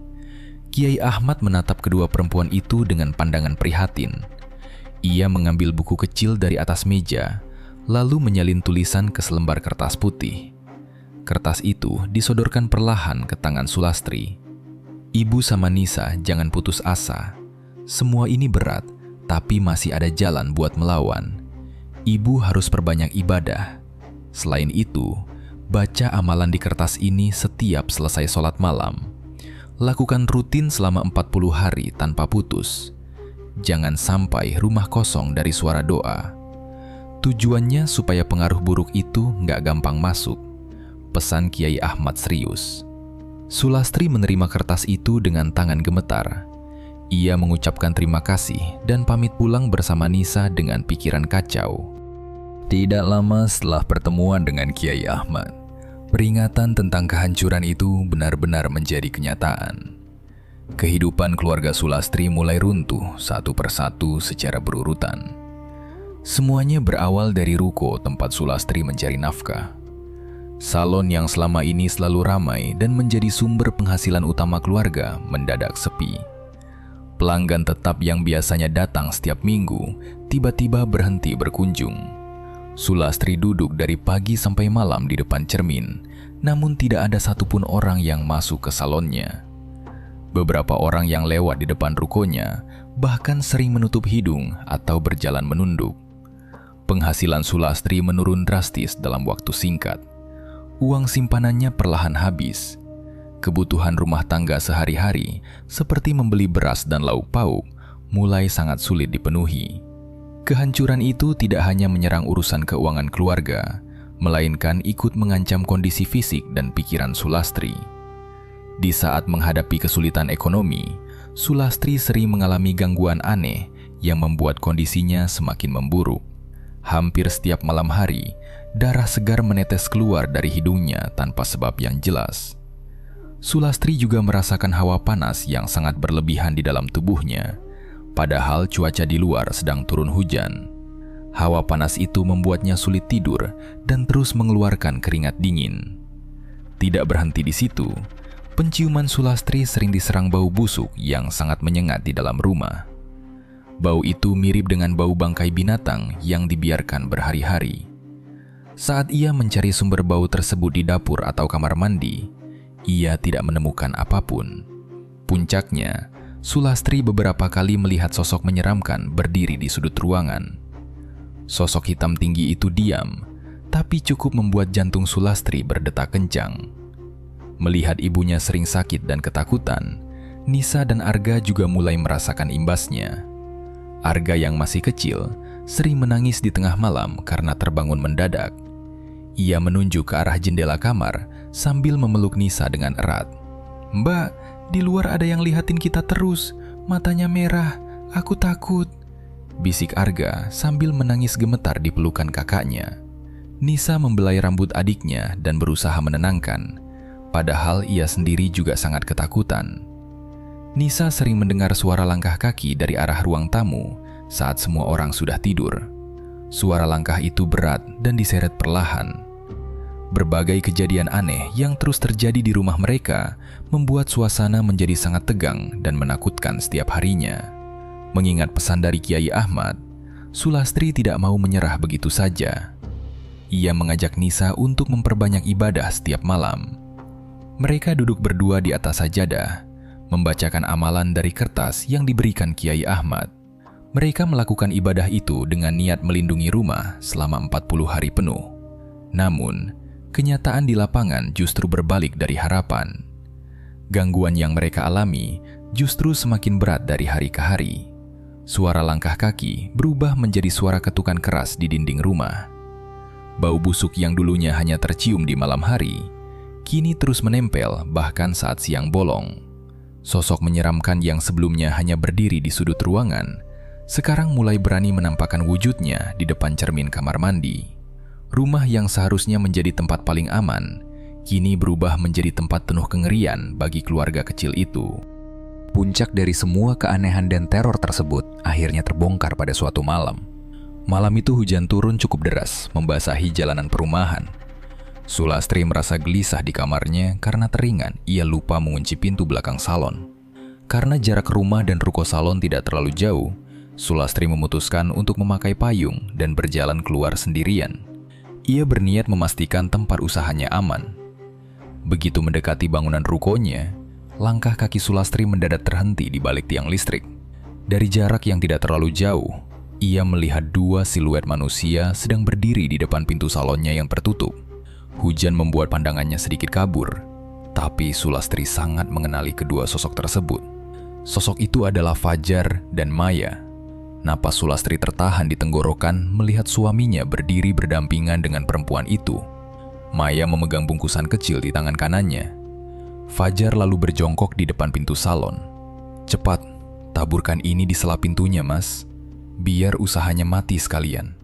Kiai Ahmad menatap kedua perempuan itu dengan pandangan prihatin. Ia mengambil buku kecil dari atas meja, lalu menyalin tulisan ke selembar kertas putih. Kertas itu disodorkan perlahan ke tangan Sulastri. Ibu sama Nisa jangan putus asa. Semua ini berat, tapi masih ada jalan buat melawan. Ibu harus perbanyak ibadah. Selain itu, baca amalan di kertas ini setiap selesai sholat malam. Lakukan rutin selama 40 hari tanpa putus. Jangan sampai rumah kosong dari suara doa. Tujuannya supaya pengaruh buruk itu nggak gampang masuk. Pesan Kiai Ahmad serius. Sulastri menerima kertas itu dengan tangan gemetar. Ia mengucapkan terima kasih dan pamit pulang bersama Nisa dengan pikiran kacau. Tidak lama setelah pertemuan dengan Kiai Ahmad, peringatan tentang kehancuran itu benar-benar menjadi kenyataan. Kehidupan keluarga Sulastri mulai runtuh satu persatu secara berurutan. Semuanya berawal dari ruko tempat Sulastri mencari nafkah. Salon yang selama ini selalu ramai dan menjadi sumber penghasilan utama keluarga mendadak sepi. Pelanggan tetap yang biasanya datang setiap minggu tiba-tiba berhenti berkunjung. Sulastri duduk dari pagi sampai malam di depan cermin, namun tidak ada satupun orang yang masuk ke salonnya. Beberapa orang yang lewat di depan rukonya bahkan sering menutup hidung atau berjalan menunduk. Penghasilan Sulastri menurun drastis dalam waktu singkat. Uang simpanannya perlahan habis. Kebutuhan rumah tangga sehari-hari, seperti membeli beras dan lauk pauk, mulai sangat sulit dipenuhi. Kehancuran itu tidak hanya menyerang urusan keuangan keluarga, melainkan ikut mengancam kondisi fisik dan pikiran Sulastri. Di saat menghadapi kesulitan ekonomi, Sulastri sering mengalami gangguan aneh yang membuat kondisinya semakin memburuk. Hampir setiap malam hari, darah segar menetes keluar dari hidungnya tanpa sebab yang jelas. Sulastri juga merasakan hawa panas yang sangat berlebihan di dalam tubuhnya, padahal cuaca di luar sedang turun hujan. Hawa panas itu membuatnya sulit tidur dan terus mengeluarkan keringat dingin. Tidak berhenti di situ, penciuman Sulastri sering diserang bau busuk yang sangat menyengat di dalam rumah. Bau itu mirip dengan bau bangkai binatang yang dibiarkan berhari-hari. Saat ia mencari sumber bau tersebut di dapur atau kamar mandi, ia tidak menemukan apapun. Puncaknya, Sulastri beberapa kali melihat sosok menyeramkan berdiri di sudut ruangan. Sosok hitam tinggi itu diam, tapi cukup membuat jantung Sulastri berdetak kencang. Melihat ibunya sering sakit dan ketakutan, Nisa dan Arga juga mulai merasakan imbasnya. Arga yang masih kecil sering menangis di tengah malam karena terbangun mendadak. Ia menunjuk ke arah jendela kamar sambil memeluk Nisa dengan erat. "Mbak, di luar ada yang lihatin kita terus. Matanya merah, aku takut," bisik Arga sambil menangis gemetar di pelukan kakaknya. Nisa membelai rambut adiknya dan berusaha menenangkan, padahal ia sendiri juga sangat ketakutan. Nisa sering mendengar suara langkah kaki dari arah ruang tamu saat semua orang sudah tidur. Suara langkah itu berat dan diseret perlahan. Berbagai kejadian aneh yang terus terjadi di rumah mereka membuat suasana menjadi sangat tegang dan menakutkan setiap harinya. Mengingat pesan dari Kiai Ahmad, Sulastri tidak mau menyerah begitu saja. Ia mengajak Nisa untuk memperbanyak ibadah setiap malam. Mereka duduk berdua di atas sajadah, membacakan amalan dari kertas yang diberikan Kiai Ahmad. Mereka melakukan ibadah itu dengan niat melindungi rumah selama 40 hari penuh. Namun, kenyataan di lapangan justru berbalik dari harapan. Gangguan yang mereka alami justru semakin berat dari hari ke hari. Suara langkah kaki berubah menjadi suara ketukan keras di dinding rumah. Bau busuk yang dulunya hanya tercium di malam hari, kini terus menempel bahkan saat siang bolong. Sosok menyeramkan yang sebelumnya hanya berdiri di sudut ruangan, sekarang mulai berani menampakkan wujudnya di depan cermin kamar mandi. Rumah yang seharusnya menjadi tempat paling aman, kini berubah menjadi tempat penuh kengerian bagi keluarga kecil itu. Puncak dari semua keanehan dan teror tersebut akhirnya terbongkar pada suatu malam. Malam itu hujan turun cukup deras, membasahi jalanan perumahan. Sulastri merasa gelisah di kamarnya karena teringat ia lupa mengunci pintu belakang salon. Karena jarak rumah dan ruko salon tidak terlalu jauh, Sulastri memutuskan untuk memakai payung dan berjalan keluar sendirian. Ia berniat memastikan tempat usahanya aman. Begitu mendekati bangunan rukonya, langkah kaki Sulastri mendadak terhenti di balik tiang listrik. Dari jarak yang tidak terlalu jauh, ia melihat dua siluet manusia sedang berdiri di depan pintu salonnya yang tertutup. Hujan membuat pandangannya sedikit kabur, tapi Sulastri sangat mengenali kedua sosok tersebut. Sosok itu adalah Fajar dan Maya. Napas Sulastri tertahan di tenggorokan melihat suaminya berdiri berdampingan dengan perempuan itu. Maya memegang bungkusan kecil di tangan kanannya. Fajar lalu berjongkok di depan pintu salon. "Cepat, taburkan ini di sela pintunya, Mas. Biar usahanya mati sekalian.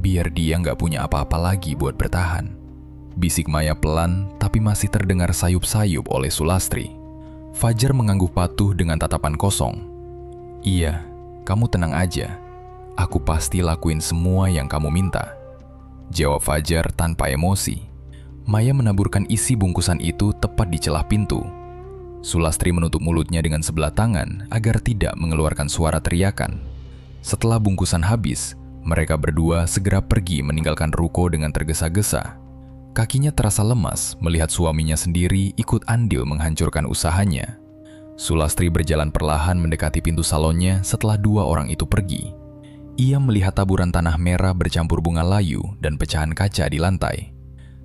Biar dia nggak punya apa-apa lagi buat bertahan." Bisik Maya pelan, tapi masih terdengar sayup-sayup oleh Sulastri. Fajar mengangguk patuh dengan tatapan kosong. "Iya, kamu tenang aja. Aku pasti lakuin semua yang kamu minta," jawab Fajar tanpa emosi. Maya menaburkan isi bungkusan itu tepat di celah pintu. Sulastri menutup mulutnya dengan sebelah tangan agar tidak mengeluarkan suara teriakan. Setelah bungkusan habis, mereka berdua segera pergi meninggalkan ruko dengan tergesa-gesa. Kakinya terasa lemas melihat suaminya sendiri ikut andil menghancurkan usahanya. Sulastri berjalan perlahan mendekati pintu salonnya setelah dua orang itu pergi. Ia melihat taburan tanah merah bercampur bunga layu dan pecahan kaca di lantai.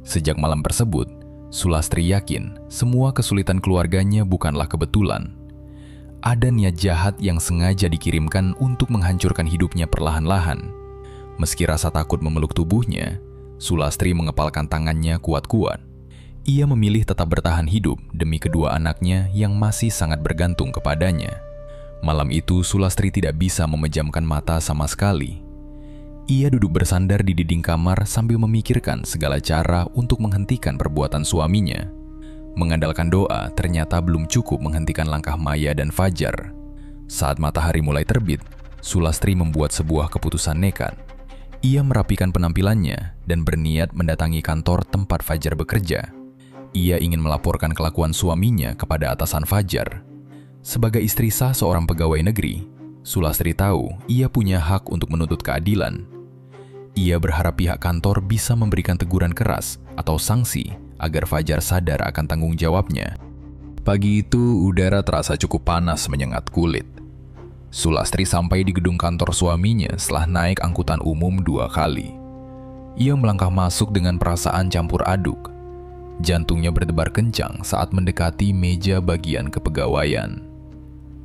Sejak malam tersebut, Sulastri yakin semua kesulitan keluarganya bukanlah kebetulan. Ada niat jahat yang sengaja dikirimkan untuk menghancurkan hidupnya perlahan-lahan. Meski rasa takut memeluk tubuhnya, Sulastri mengepalkan tangannya kuat-kuat. Ia memilih tetap bertahan hidup demi kedua anaknya yang masih sangat bergantung kepadanya. Malam itu Sulastri tidak bisa memejamkan mata sama sekali. Ia duduk bersandar di dinding kamar sambil memikirkan segala cara untuk menghentikan perbuatan suaminya. Mengandalkan doa ternyata belum cukup menghentikan langkah Maya dan Fajar. Saat matahari mulai terbit, Sulastri membuat sebuah keputusan nekat. Ia merapikan penampilannya dan berniat mendatangi kantor tempat Fajar bekerja. Ia ingin melaporkan kelakuan suaminya kepada atasan Fajar. Sebagai istri sah seorang pegawai negeri, Sulastri tahu ia punya hak untuk menuntut keadilan. Ia berharap pihak kantor bisa memberikan teguran keras atau sanksi agar Fajar sadar akan tanggung jawabnya. Pagi itu udara terasa cukup panas menyengat kulit. Sulastri sampai di gedung kantor suaminya setelah naik angkutan umum 2 kali. Ia melangkah masuk dengan perasaan campur aduk. Jantungnya berdebar kencang saat mendekati meja bagian kepegawaian.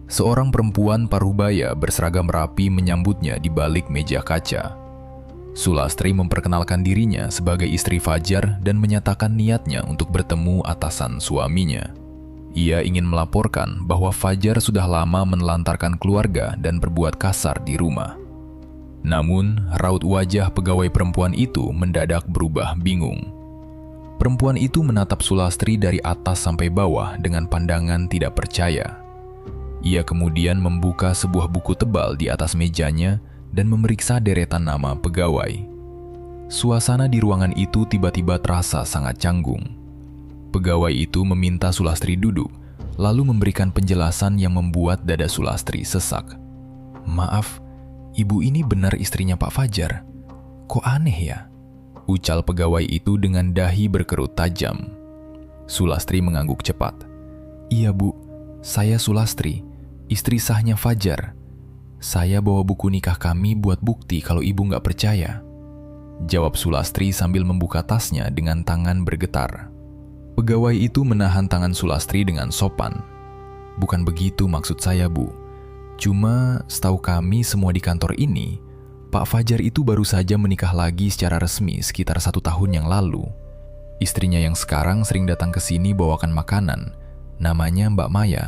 Seorang perempuan parubaya berseragam rapi menyambutnya di balik meja kaca. Sulastri memperkenalkan dirinya sebagai istri Fajar dan menyatakan niatnya untuk bertemu atasan suaminya. Ia ingin melaporkan bahwa Fajar sudah lama menelantarkan keluarga dan berbuat kasar di rumah. Namun, raut wajah pegawai perempuan itu mendadak berubah bingung. Perempuan itu menatap Sulastri dari atas sampai bawah dengan pandangan tidak percaya. Ia kemudian membuka sebuah buku tebal di atas mejanya dan memeriksa deretan nama pegawai. Suasana di ruangan itu tiba-tiba terasa sangat canggung. Pegawai itu meminta Sulastri duduk, lalu memberikan penjelasan yang membuat dada Sulastri sesak. "Maaf, ibu ini benar istrinya Pak Fajar. Kok aneh ya?" ucal pegawai itu dengan dahi berkerut tajam. Sulastri mengangguk cepat. "Iya Bu, saya Sulastri, istri sahnya Fajar. Saya bawa buku nikah kami buat bukti kalau ibu nggak percaya," jawab Sulastri sambil membuka tasnya dengan tangan bergetar. Pegawai itu menahan tangan Sulastri dengan sopan. "Bukan begitu maksud saya, Bu. Cuma setahu kami semua di kantor ini, Pak Fajar itu baru saja menikah lagi secara resmi sekitar 1 tahun yang lalu. Istrinya yang sekarang sering datang ke sini bawakan makanan, namanya Mbak Maya.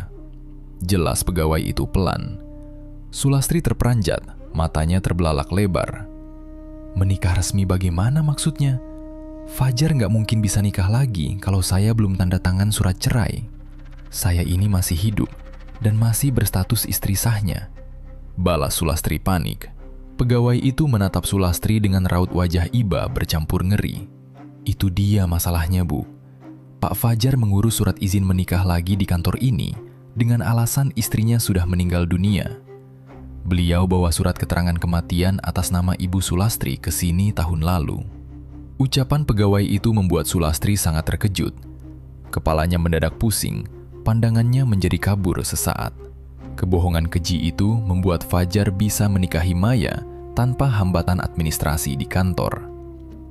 Jelas pegawai itu pelan. Sulastri terperanjat, matanya terbelalak lebar. Menikah resmi bagaimana maksudnya? Fajar nggak mungkin bisa nikah lagi kalau saya belum tanda tangan surat cerai. Saya ini masih hidup dan masih berstatus istri sahnya. Balas Sulastri panik. Pegawai itu menatap Sulastri dengan raut wajah iba bercampur ngeri. Itu dia masalahnya, Bu. Pak Fajar mengurus surat izin menikah lagi di kantor ini dengan alasan istrinya sudah meninggal dunia. Beliau bawa surat keterangan kematian atas nama Ibu Sulastri ke sini tahun lalu. Ucapan pegawai itu membuat Sulastri sangat terkejut. Kepalanya mendadak pusing, pandangannya menjadi kabur sesaat. Kebohongan keji itu membuat Fajar bisa menikahi Maya tanpa hambatan administrasi di kantor.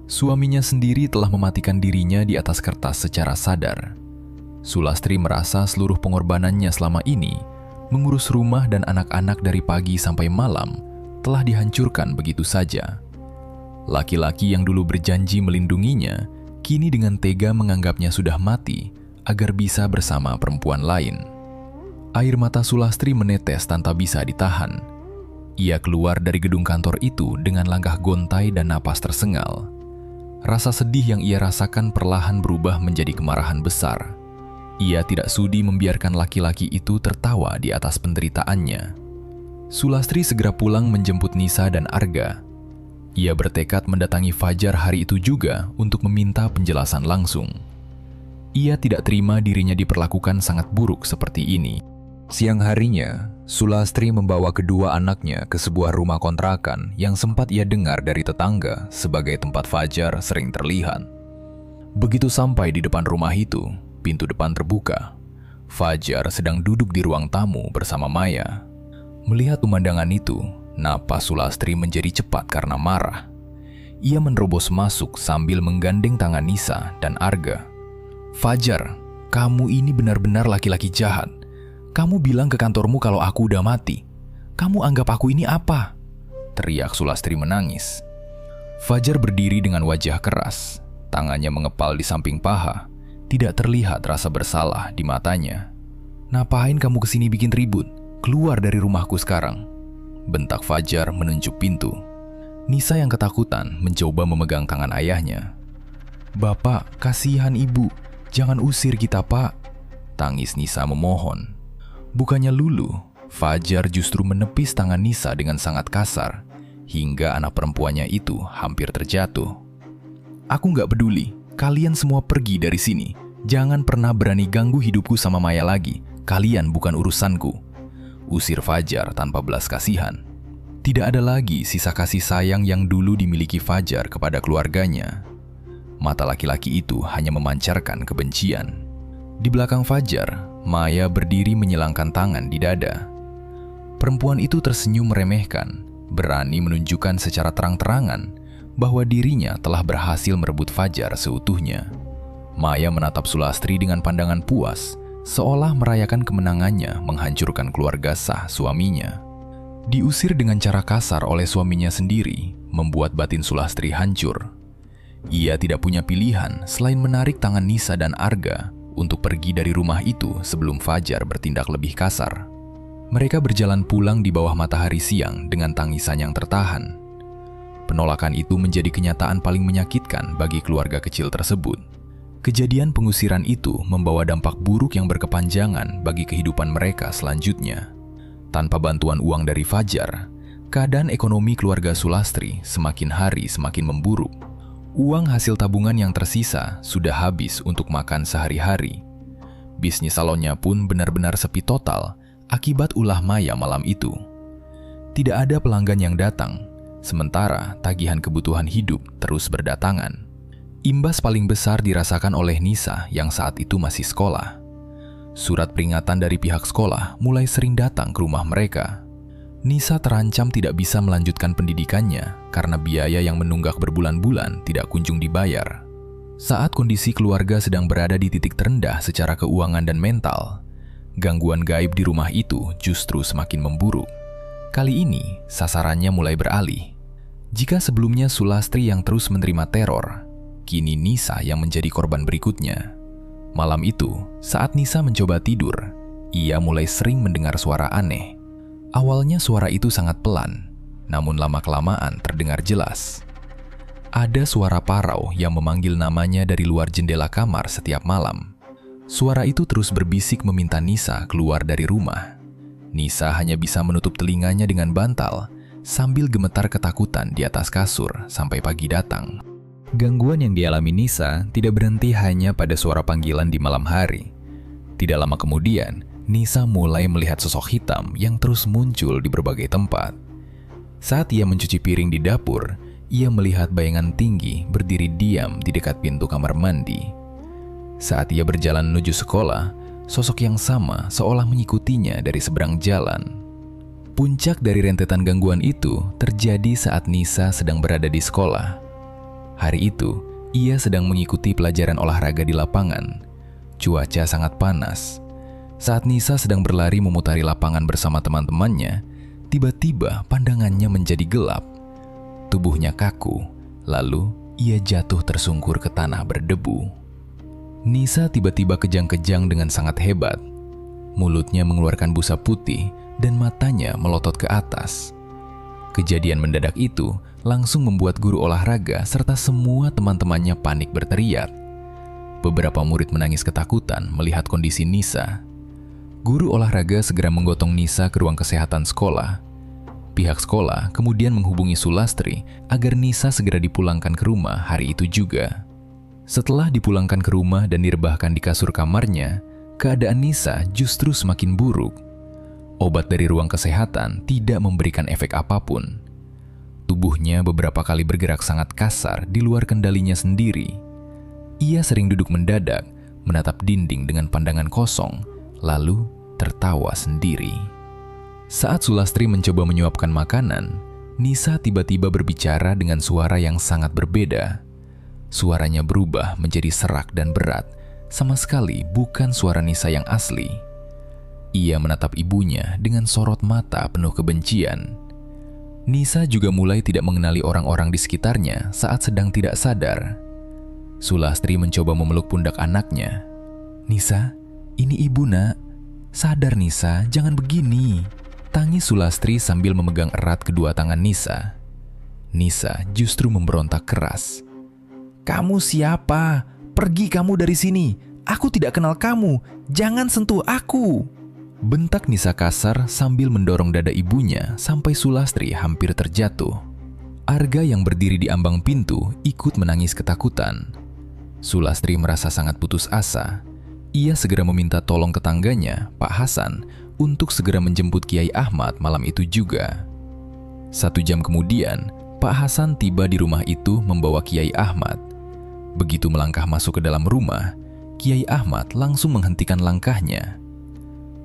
Suaminya sendiri telah mematikan dirinya di atas kertas secara sadar. Sulastri merasa seluruh pengorbanannya selama ini, mengurus rumah dan anak-anak dari pagi sampai malam, telah dihancurkan begitu saja. Laki-laki yang dulu berjanji melindunginya, kini dengan tega menganggapnya sudah mati agar bisa bersama perempuan lain. Air mata Sulastri menetes tanpa bisa ditahan. Ia keluar dari gedung kantor itu dengan langkah gontai dan napas tersengal. Rasa sedih yang ia rasakan perlahan berubah menjadi kemarahan besar. Ia tidak sudi membiarkan laki-laki itu tertawa di atas penderitaannya. Sulastri segera pulang menjemput Nisa dan Arga. Ia bertekad mendatangi Fajar hari itu juga untuk meminta penjelasan langsung. Ia tidak terima dirinya diperlakukan sangat buruk seperti ini. Siang harinya, Sulastri membawa kedua anaknya ke sebuah rumah kontrakan yang sempat ia dengar dari tetangga sebagai tempat Fajar sering terlihat. Begitu sampai di depan rumah itu, pintu depan terbuka. Fajar sedang duduk di ruang tamu bersama Maya. Melihat pemandangan itu, napas Sulastri menjadi cepat karena marah. Ia menerobos masuk sambil menggandeng tangan Nisa dan Arga. "Fajar, kamu ini benar-benar laki-laki jahat. Kamu bilang ke kantormu kalau aku udah mati. Kamu anggap aku ini apa?" teriak Sulastri menangis. Fajar berdiri dengan wajah keras. Tangannya mengepal di samping paha. Tidak terlihat rasa bersalah di matanya. "Ngapain kamu kesini bikin ribut? Keluar dari rumahku sekarang," bentak Fajar menunjuk pintu. Nisa yang ketakutan mencoba memegang tangan ayahnya. "Bapak, kasihan ibu. Jangan usir kita, Pak," tangis Nisa memohon. Bukannya luluh, Fajar justru menepis tangan Nisa dengan sangat kasar, hingga anak perempuannya itu hampir terjatuh. "Aku nggak peduli, kalian semua pergi dari sini. Jangan pernah berani ganggu hidupku sama Maya lagi. Kalian bukan urusanku," usir Fajar tanpa belas kasihan. Tidak ada lagi sisa kasih sayang yang dulu dimiliki Fajar kepada keluarganya. Mata laki-laki itu hanya memancarkan kebencian. Di belakang Fajar, Maya berdiri menyilangkan tangan di dada. Perempuan itu tersenyum meremehkan, berani menunjukkan secara terang-terangan bahwa dirinya telah berhasil merebut Fajar seutuhnya. Maya menatap Sulastri dengan pandangan puas, seolah merayakan kemenangannya menghancurkan keluarga sah suaminya. Diusir dengan cara kasar oleh suaminya sendiri, membuat batin Sulastri hancur. Ia tidak punya pilihan selain menarik tangan Nisa dan Arga untuk pergi dari rumah itu sebelum Fajar bertindak lebih kasar. Mereka berjalan pulang di bawah matahari siang dengan tangisan yang tertahan. Penolakan itu menjadi kenyataan paling menyakitkan bagi keluarga kecil tersebut. Kejadian pengusiran itu membawa dampak buruk yang berkepanjangan bagi kehidupan mereka selanjutnya. Tanpa bantuan uang dari Fajar, keadaan ekonomi keluarga Sulastri semakin hari semakin memburuk. Uang hasil tabungan yang tersisa sudah habis untuk makan sehari-hari. Bisnis salonnya pun benar-benar sepi total akibat ulah Maya malam itu. Tidak ada pelanggan yang datang, sementara tagihan kebutuhan hidup terus berdatangan. Imbas paling besar dirasakan oleh Nisa yang saat itu masih sekolah. Surat peringatan dari pihak sekolah mulai sering datang ke rumah mereka. Nisa terancam tidak bisa melanjutkan pendidikannya karena biaya yang menunggak berbulan-bulan tidak kunjung dibayar. Saat kondisi keluarga sedang berada di titik terendah secara keuangan dan mental, Gangguan gaib di rumah itu justru semakin memburuk. Kali ini, sasarannya mulai beralih. Jika sebelumnya Sulastri yang terus menerima teror, kini Nisa yang menjadi korban berikutnya. Malam itu, saat Nisa mencoba tidur, ia mulai sering mendengar suara aneh. Awalnya suara itu sangat pelan, namun lama-kelamaan terdengar jelas. Ada suara parau yang memanggil namanya dari luar jendela kamar setiap malam. Suara itu terus berbisik meminta Nisa keluar dari rumah. Nisa hanya bisa menutup telinganya dengan bantal sambil gemetar ketakutan di atas kasur sampai pagi datang. Gangguan yang dialami Nisa tidak berhenti hanya pada suara panggilan di malam hari. Tidak lama kemudian, Nisa mulai melihat sosok hitam yang terus muncul di berbagai tempat. Saat ia mencuci piring di dapur, ia melihat bayangan tinggi berdiri diam di dekat pintu kamar mandi. Saat ia berjalan menuju sekolah, sosok yang sama seolah mengikutinya dari seberang jalan. Puncak dari rentetan gangguan itu terjadi saat Nisa sedang berada di sekolah. Hari itu, ia sedang mengikuti pelajaran olahraga di lapangan. Cuaca sangat panas. Saat Nisa sedang berlari memutari lapangan bersama teman-temannya, tiba-tiba pandangannya menjadi gelap. Tubuhnya kaku, lalu ia jatuh tersungkur ke tanah berdebu. Nisa tiba-tiba kejang-kejang dengan sangat hebat. Mulutnya mengeluarkan busa putih dan matanya melotot ke atas. Kejadian mendadak itu langsung membuat guru olahraga serta semua teman-temannya panik berteriak. Beberapa murid menangis ketakutan melihat kondisi Nisa. Guru olahraga segera menggotong Nisa ke ruang kesehatan sekolah. Pihak sekolah kemudian menghubungi Sulastri agar Nisa segera dipulangkan ke rumah hari itu juga. Setelah dipulangkan ke rumah dan direbahkan di kasur kamarnya, keadaan Nisa justru semakin buruk. Obat dari ruang kesehatan tidak memberikan efek apapun. Tubuhnya beberapa kali bergerak sangat kasar di luar kendalinya sendiri. Ia sering duduk mendadak, menatap dinding dengan pandangan kosong, lalu tertawa sendiri. Saat Sulastri mencoba menyuapkan makanan, Nisa tiba-tiba berbicara dengan suara yang sangat berbeda. Suaranya berubah menjadi serak dan berat, sama sekali bukan suara Nisa yang asli. Ia menatap ibunya dengan sorot mata penuh kebencian. Nisa juga mulai tidak mengenali orang-orang di sekitarnya saat sedang tidak sadar. Sulastri mencoba memeluk pundak anaknya. "Nisa, ini ibu nak. Sadar Nisa, jangan begini." Tangis Sulastri sambil memegang erat kedua tangan Nisa. Nisa justru memberontak keras. "Kamu siapa? Pergi kamu dari sini. Aku tidak kenal kamu. Jangan sentuh aku." Bentak Nisa kasar sambil mendorong dada ibunya sampai Sulastri hampir terjatuh. Arga yang berdiri di ambang pintu ikut menangis ketakutan. Sulastri merasa sangat putus asa. Ia segera meminta tolong ke tangganya, Pak Hasan, untuk segera menjemput Kiai Ahmad malam itu juga. 1 jam kemudian, Pak Hasan tiba di rumah itu membawa Kiai Ahmad. Begitu melangkah masuk ke dalam rumah, Kiai Ahmad langsung menghentikan langkahnya.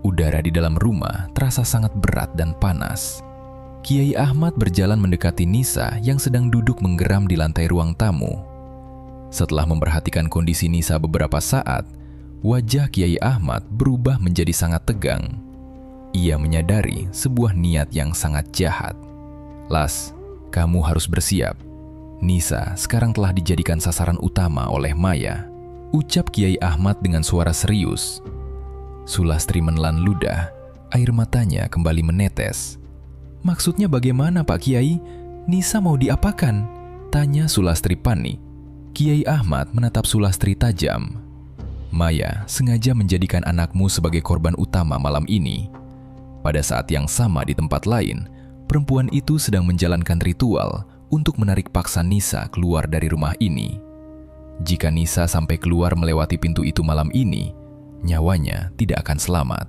Udara di dalam rumah terasa sangat berat dan panas. Kiai Ahmad berjalan mendekati Nisa yang sedang duduk menggeram di lantai ruang tamu. Setelah memperhatikan kondisi Nisa beberapa saat, wajah Kiai Ahmad berubah menjadi sangat tegang. Ia menyadari sebuah niat yang sangat jahat. "Las, kamu harus bersiap. Nisa sekarang telah dijadikan sasaran utama oleh Maya," ucap Kiai Ahmad dengan suara serius. Sulastri menelan ludah, air matanya kembali menetes. "Maksudnya bagaimana Pak Kiai? Nisa mau diapakan?" tanya Sulastri panik. Kiai Ahmad menatap Sulastri tajam. "Maya sengaja menjadikan anakmu sebagai korban utama malam ini. Pada saat yang sama di tempat lain, perempuan itu sedang menjalankan ritual untuk menarik paksa Nisa keluar dari rumah ini. Jika Nisa sampai keluar melewati pintu itu malam ini, nyawanya tidak akan selamat,"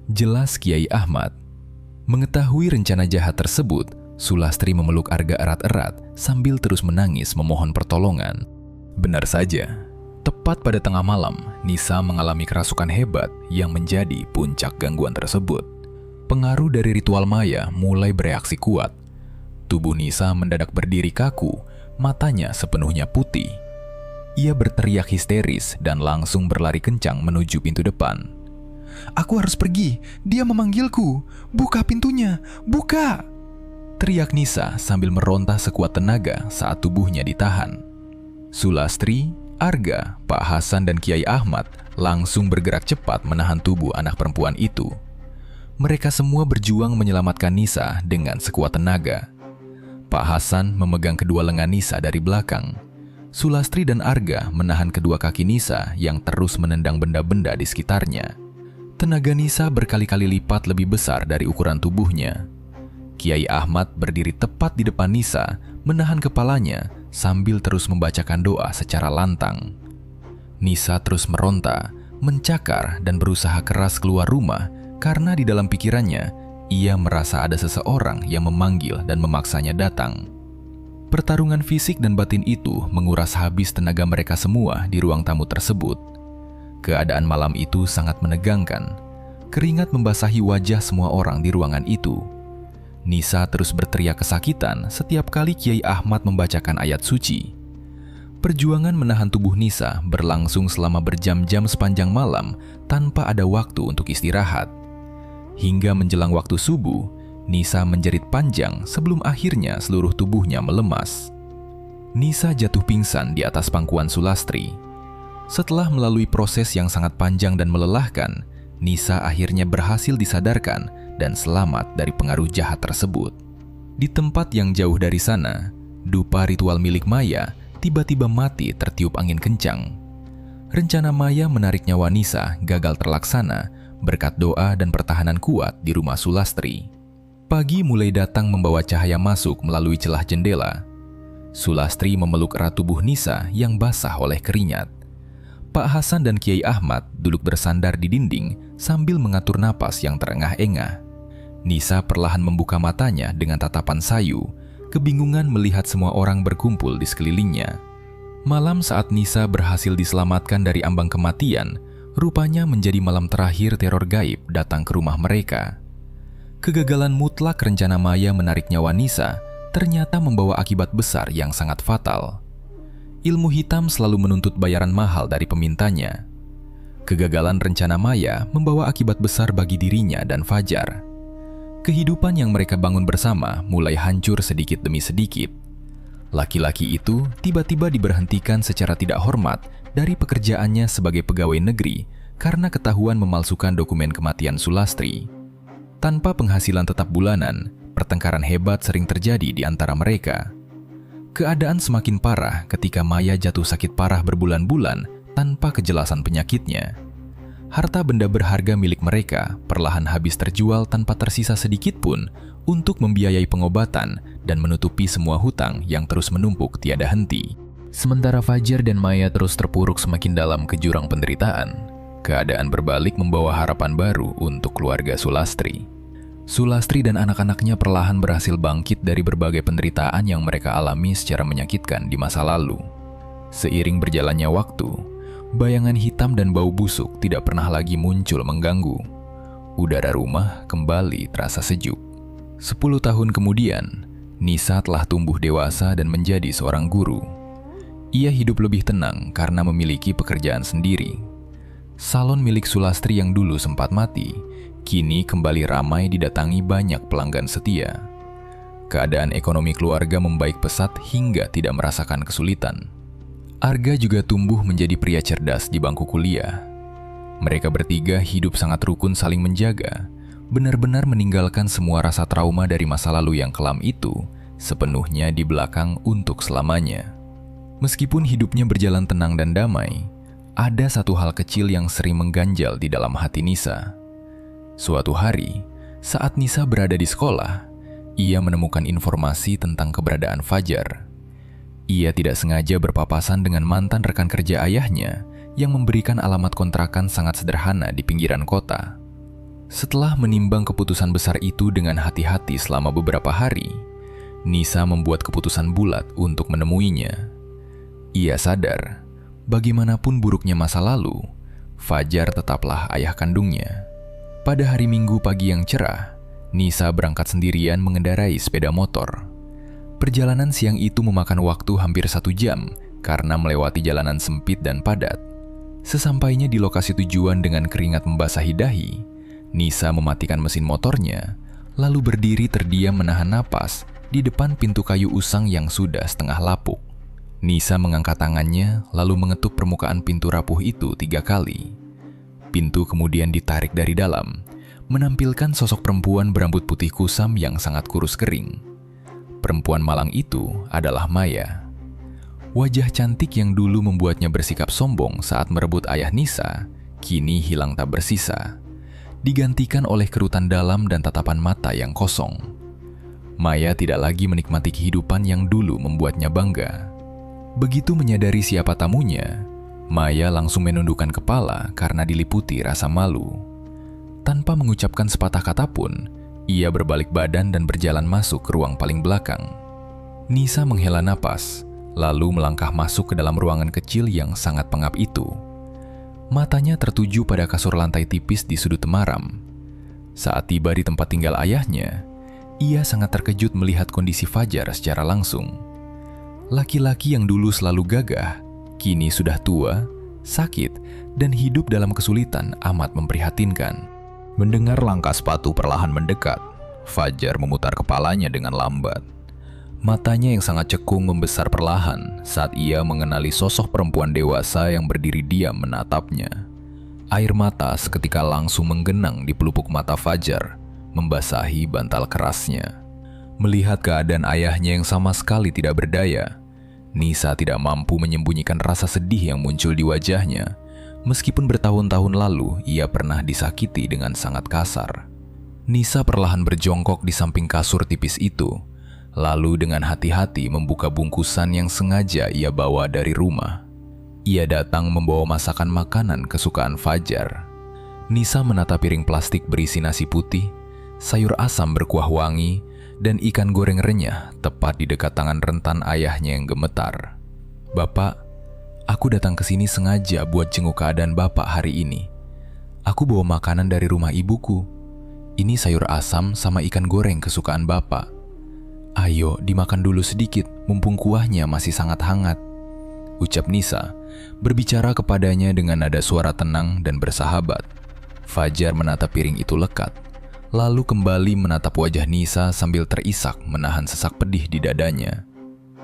jelas Kiai Ahmad. Mengetahui rencana jahat tersebut, Sulastri memeluk Arga erat-erat sambil terus menangis memohon pertolongan. Benar saja, tepat pada tengah malam, Nisa mengalami kerasukan hebat yang menjadi puncak gangguan tersebut. Pengaruh dari ritual Maya mulai bereaksi kuat. Tubuh Nisa mendadak berdiri kaku, matanya sepenuhnya putih. Ia berteriak histeris dan langsung berlari kencang menuju pintu depan. Aku harus pergi. Dia memanggilku. Buka pintunya. Buka!" teriak Nisa sambil meronta sekuat tenaga saat tubuhnya ditahan. Sulastri, Arga, Pak Hasan, dan Kiai Ahmad langsung bergerak cepat menahan tubuh anak perempuan itu. Mereka semua berjuang menyelamatkan Nisa dengan sekuat tenaga. Pak Hasan memegang kedua lengan Nisa dari belakang. Sulastri dan Arga menahan kedua kaki Nisa yang terus menendang benda-benda di sekitarnya. Tenaga Nisa berkali-kali lipat lebih besar dari ukuran tubuhnya. Kiai Ahmad berdiri tepat di depan Nisa, menahan kepalanya sambil terus membacakan doa secara lantang. Nisa terus meronta, mencakar, dan berusaha keras keluar rumah karena di dalam pikirannya, ia merasa ada seseorang yang memanggil dan memaksanya datang. Pertarungan fisik dan batin itu menguras habis tenaga mereka semua di ruang tamu tersebut. Keadaan malam itu sangat menegangkan. Keringat membasahi wajah semua orang di ruangan itu. Nisa terus berteriak kesakitan setiap kali Kiai Ahmad membacakan ayat suci. Perjuangan menahan tubuh Nisa berlangsung selama berjam-jam sepanjang malam tanpa ada waktu untuk istirahat. Hingga menjelang waktu subuh, Nisa menjerit panjang sebelum akhirnya seluruh tubuhnya melemas. Nisa jatuh pingsan di atas pangkuan Sulastri. Setelah melalui proses yang sangat panjang dan melelahkan, Nisa akhirnya berhasil disadarkan dan selamat dari pengaruh jahat tersebut. Di tempat yang jauh dari sana, dupa ritual milik Maya tiba-tiba mati tertiup angin kencang. Rencana Maya menarik nyawa Nisa gagal terlaksana berkat doa dan pertahanan kuat di rumah Sulastri. Pagi mulai datang membawa cahaya masuk melalui celah jendela. Sulastri memeluk erat tubuh Nisa yang basah oleh keringat. Pak Hasan dan Kiai Ahmad duduk bersandar di dinding sambil mengatur napas yang terengah-engah. Nisa perlahan membuka matanya dengan tatapan sayu, kebingungan melihat semua orang berkumpul di sekelilingnya. Malam saat Nisa berhasil diselamatkan dari ambang kematian, rupanya menjadi malam terakhir teror gaib datang ke rumah mereka. Kegagalan mutlak rencana Maya menarik nyawa Nisa ternyata membawa akibat besar yang sangat fatal. Ilmu hitam selalu menuntut bayaran mahal dari pemintanya. Kegagalan rencana Maya membawa akibat besar bagi dirinya dan Fajar. Kehidupan yang mereka bangun bersama mulai hancur sedikit demi sedikit. Laki-laki itu tiba-tiba diberhentikan secara tidak hormat dari pekerjaannya sebagai pegawai negeri karena ketahuan memalsukan dokumen kematian Sulastri. Tanpa penghasilan tetap bulanan, pertengkaran hebat sering terjadi di antara mereka. Keadaan semakin parah ketika Maya jatuh sakit parah berbulan-bulan tanpa kejelasan penyakitnya. Harta benda berharga milik mereka perlahan habis terjual tanpa tersisa sedikit pun untuk membiayai pengobatan dan menutupi semua hutang yang terus menumpuk tiada henti. Sementara Fajar dan Maya terus terpuruk semakin dalam ke jurang penderitaan, keadaan berbalik membawa harapan baru untuk keluarga Sulastri. Sulastri dan anak-anaknya perlahan berhasil bangkit dari berbagai penderitaan yang mereka alami secara menyakitkan di masa lalu. Seiring berjalannya waktu, bayangan hitam dan bau busuk tidak pernah lagi muncul mengganggu. Udara rumah kembali terasa sejuk. 10 tahun kemudian, Nisa telah tumbuh dewasa dan menjadi seorang guru. Ia hidup lebih tenang karena memiliki pekerjaan sendiri. Salon milik Sulastri yang dulu sempat mati, kini kembali ramai didatangi banyak pelanggan setia. Keadaan ekonomi keluarga membaik pesat hingga tidak merasakan kesulitan. Arga juga tumbuh menjadi pria cerdas di bangku kuliah. Mereka bertiga hidup sangat rukun saling menjaga, benar-benar meninggalkan semua rasa trauma dari masa lalu yang kelam itu sepenuhnya di belakang untuk selamanya. Meskipun hidupnya berjalan tenang dan damai, ada satu hal kecil yang sering mengganjal di dalam hati Nisa. Suatu hari, saat Nisa berada di sekolah, ia menemukan informasi tentang keberadaan Fajar. Ia tidak sengaja berpapasan dengan mantan rekan kerja ayahnya yang memberikan alamat kontrakan sangat sederhana di pinggiran kota. Setelah menimbang keputusan besar itu dengan hati-hati selama beberapa hari, Nisa membuat keputusan bulat untuk menemuinya. Ia sadar, bagaimanapun buruknya masa lalu, Fajar tetaplah ayah kandungnya. Pada hari Minggu pagi yang cerah, Nisa berangkat sendirian mengendarai sepeda motor. Perjalanan siang itu memakan waktu hampir 1 jam karena melewati jalanan sempit dan padat. Sesampainya di lokasi tujuan dengan keringat membasahi dahi, Nisa mematikan mesin motornya, lalu berdiri terdiam menahan napas di depan pintu kayu usang yang sudah setengah lapuk. Nisa mengangkat tangannya lalu mengetuk permukaan pintu rapuh itu 3 kali. Pintu kemudian ditarik dari dalam, menampilkan sosok perempuan berambut putih kusam yang sangat kurus kering. Perempuan malang itu adalah Maya. Wajah cantik yang dulu membuatnya bersikap sombong saat merebut ayah Nisa, kini hilang tak bersisa, digantikan oleh kerutan dalam dan tatapan mata yang kosong. Maya tidak lagi menikmati kehidupan yang dulu membuatnya bangga. Begitu menyadari siapa tamunya, Maya langsung menundukkan kepala karena diliputi rasa malu. Tanpa mengucapkan sepatah kata pun, ia berbalik badan dan berjalan masuk ke ruang paling belakang. Nisa menghela napas, lalu melangkah masuk ke dalam ruangan kecil yang sangat pengap itu. Matanya tertuju pada kasur lantai tipis di sudut temaram. Saat tiba di tempat tinggal ayahnya, ia sangat terkejut melihat kondisi Fajar secara langsung. Laki-laki yang dulu selalu gagah, kini sudah tua, sakit, dan hidup dalam kesulitan amat memprihatinkan. Mendengar langkah sepatu perlahan mendekat, Fajar memutar kepalanya dengan lambat. Matanya yang sangat cekung membesar perlahan saat ia mengenali sosok perempuan dewasa yang berdiri diam menatapnya. Air mata seketika langsung menggenang di pelupuk mata Fajar, membasahi bantal kerasnya. Melihat keadaan ayahnya yang sama sekali tidak berdaya, Nisa tidak mampu menyembunyikan rasa sedih yang muncul di wajahnya, meskipun bertahun-tahun lalu ia pernah disakiti dengan sangat kasar. Nisa perlahan berjongkok di samping kasur tipis itu, lalu dengan hati-hati membuka bungkusan yang sengaja ia bawa dari rumah. Ia datang membawa masakan makanan kesukaan Fajar. Nisa menata piring plastik berisi nasi putih, sayur asam berkuah wangi, dan ikan goreng renyah tepat di dekat tangan rentan ayahnya yang gemetar. "Bapak, aku datang ke sini sengaja buat jenguk keadaan Bapak hari ini. Aku bawa makanan dari rumah ibuku. Ini sayur asam sama ikan goreng kesukaan Bapak. Ayo dimakan dulu sedikit, mumpung kuahnya masih sangat hangat," ucap Nisa, berbicara kepadanya dengan nada suara tenang dan bersahabat. Fajar menatap piring itu lekat, lalu kembali menatap wajah Nisa sambil terisak menahan sesak pedih di dadanya.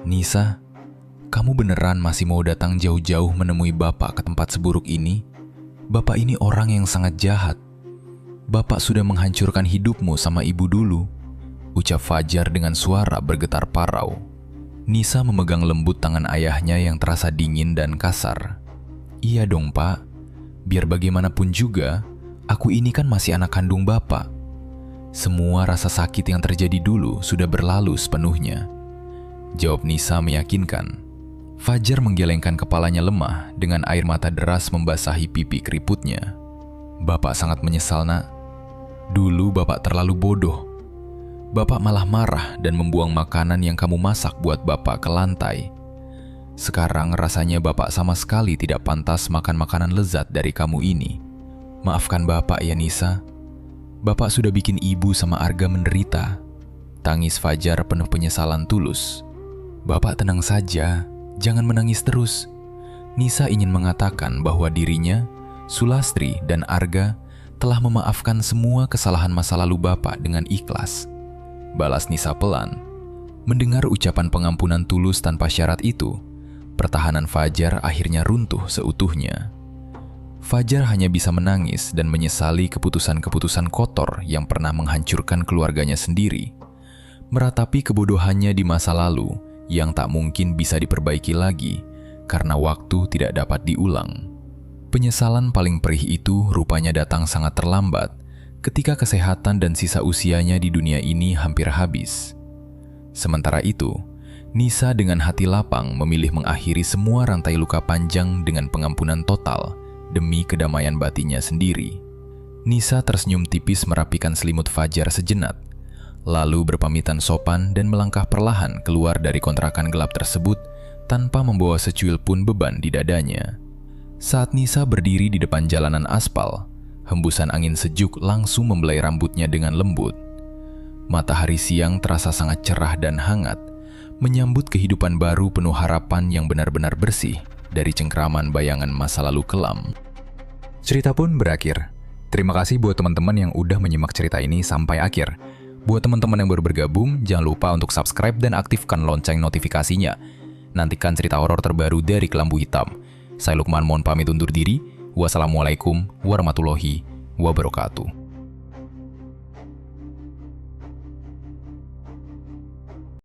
"Nisa, kamu beneran masih mau datang jauh-jauh menemui Bapak ke tempat seburuk ini? Bapak ini orang yang sangat jahat. Bapak sudah menghancurkan hidupmu sama ibu dulu," ucap Fajar dengan suara bergetar parau. Nisa memegang lembut tangan ayahnya yang terasa dingin dan kasar. "Iya dong, Pak. Biar bagaimanapun juga, aku ini kan masih anak kandung Bapak. Semua rasa sakit yang terjadi dulu sudah berlalu sepenuhnya," jawab Nisa meyakinkan. Fajar menggelengkan kepalanya lemah dengan air mata deras membasahi pipi keriputnya. "Bapak sangat menyesal, Nak. Dulu Bapak terlalu bodoh. Bapak malah marah dan membuang makanan yang kamu masak buat Bapak ke lantai. Sekarang rasanya Bapak sama sekali tidak pantas makan makanan lezat dari kamu ini. Maafkan Bapak ya Nisa. Bapak sudah bikin ibu sama Arga menderita," tangis Fajar penuh penyesalan tulus. "Bapak tenang saja, jangan menangis terus." Nisa ingin mengatakan bahwa dirinya, Sulastri, dan Arga telah memaafkan semua kesalahan masa lalu Bapak dengan ikhlas. Balas Nisa pelan. Mendengar ucapan pengampunan tulus tanpa syarat itu, pertahanan Fajar akhirnya runtuh seutuhnya. Fajar hanya bisa menangis dan menyesali keputusan-keputusan kotor yang pernah menghancurkan keluarganya sendiri, meratapi kebodohannya di masa lalu yang tak mungkin bisa diperbaiki lagi karena waktu tidak dapat diulang. Penyesalan paling perih itu rupanya datang sangat terlambat ketika kesehatan dan sisa usianya di dunia ini hampir habis. Sementara itu, Nisa dengan hati lapang memilih mengakhiri semua rantai luka panjang dengan pengampunan total demi kedamaian batinnya sendiri. Nisa tersenyum tipis merapikan selimut Fajar sejenak, lalu berpamitan sopan dan melangkah perlahan keluar dari kontrakan gelap tersebut tanpa membawa secuil pun beban di dadanya. Saat Nisa berdiri di depan jalanan aspal, hembusan angin sejuk langsung membelai rambutnya dengan lembut. Matahari siang terasa sangat cerah dan hangat, menyambut kehidupan baru penuh harapan yang benar-benar bersih dari cengkraman bayangan masa lalu kelam. Cerita pun berakhir. Terima kasih buat teman-teman yang udah menyimak cerita ini sampai akhir. Buat teman-teman yang baru bergabung, jangan lupa untuk subscribe dan aktifkan lonceng notifikasinya. Nantikan cerita horor terbaru dari Kelambu Hitam. Saya Lukman mohon pamit undur diri. Wassalamualaikum warahmatullahi wabarakatuh.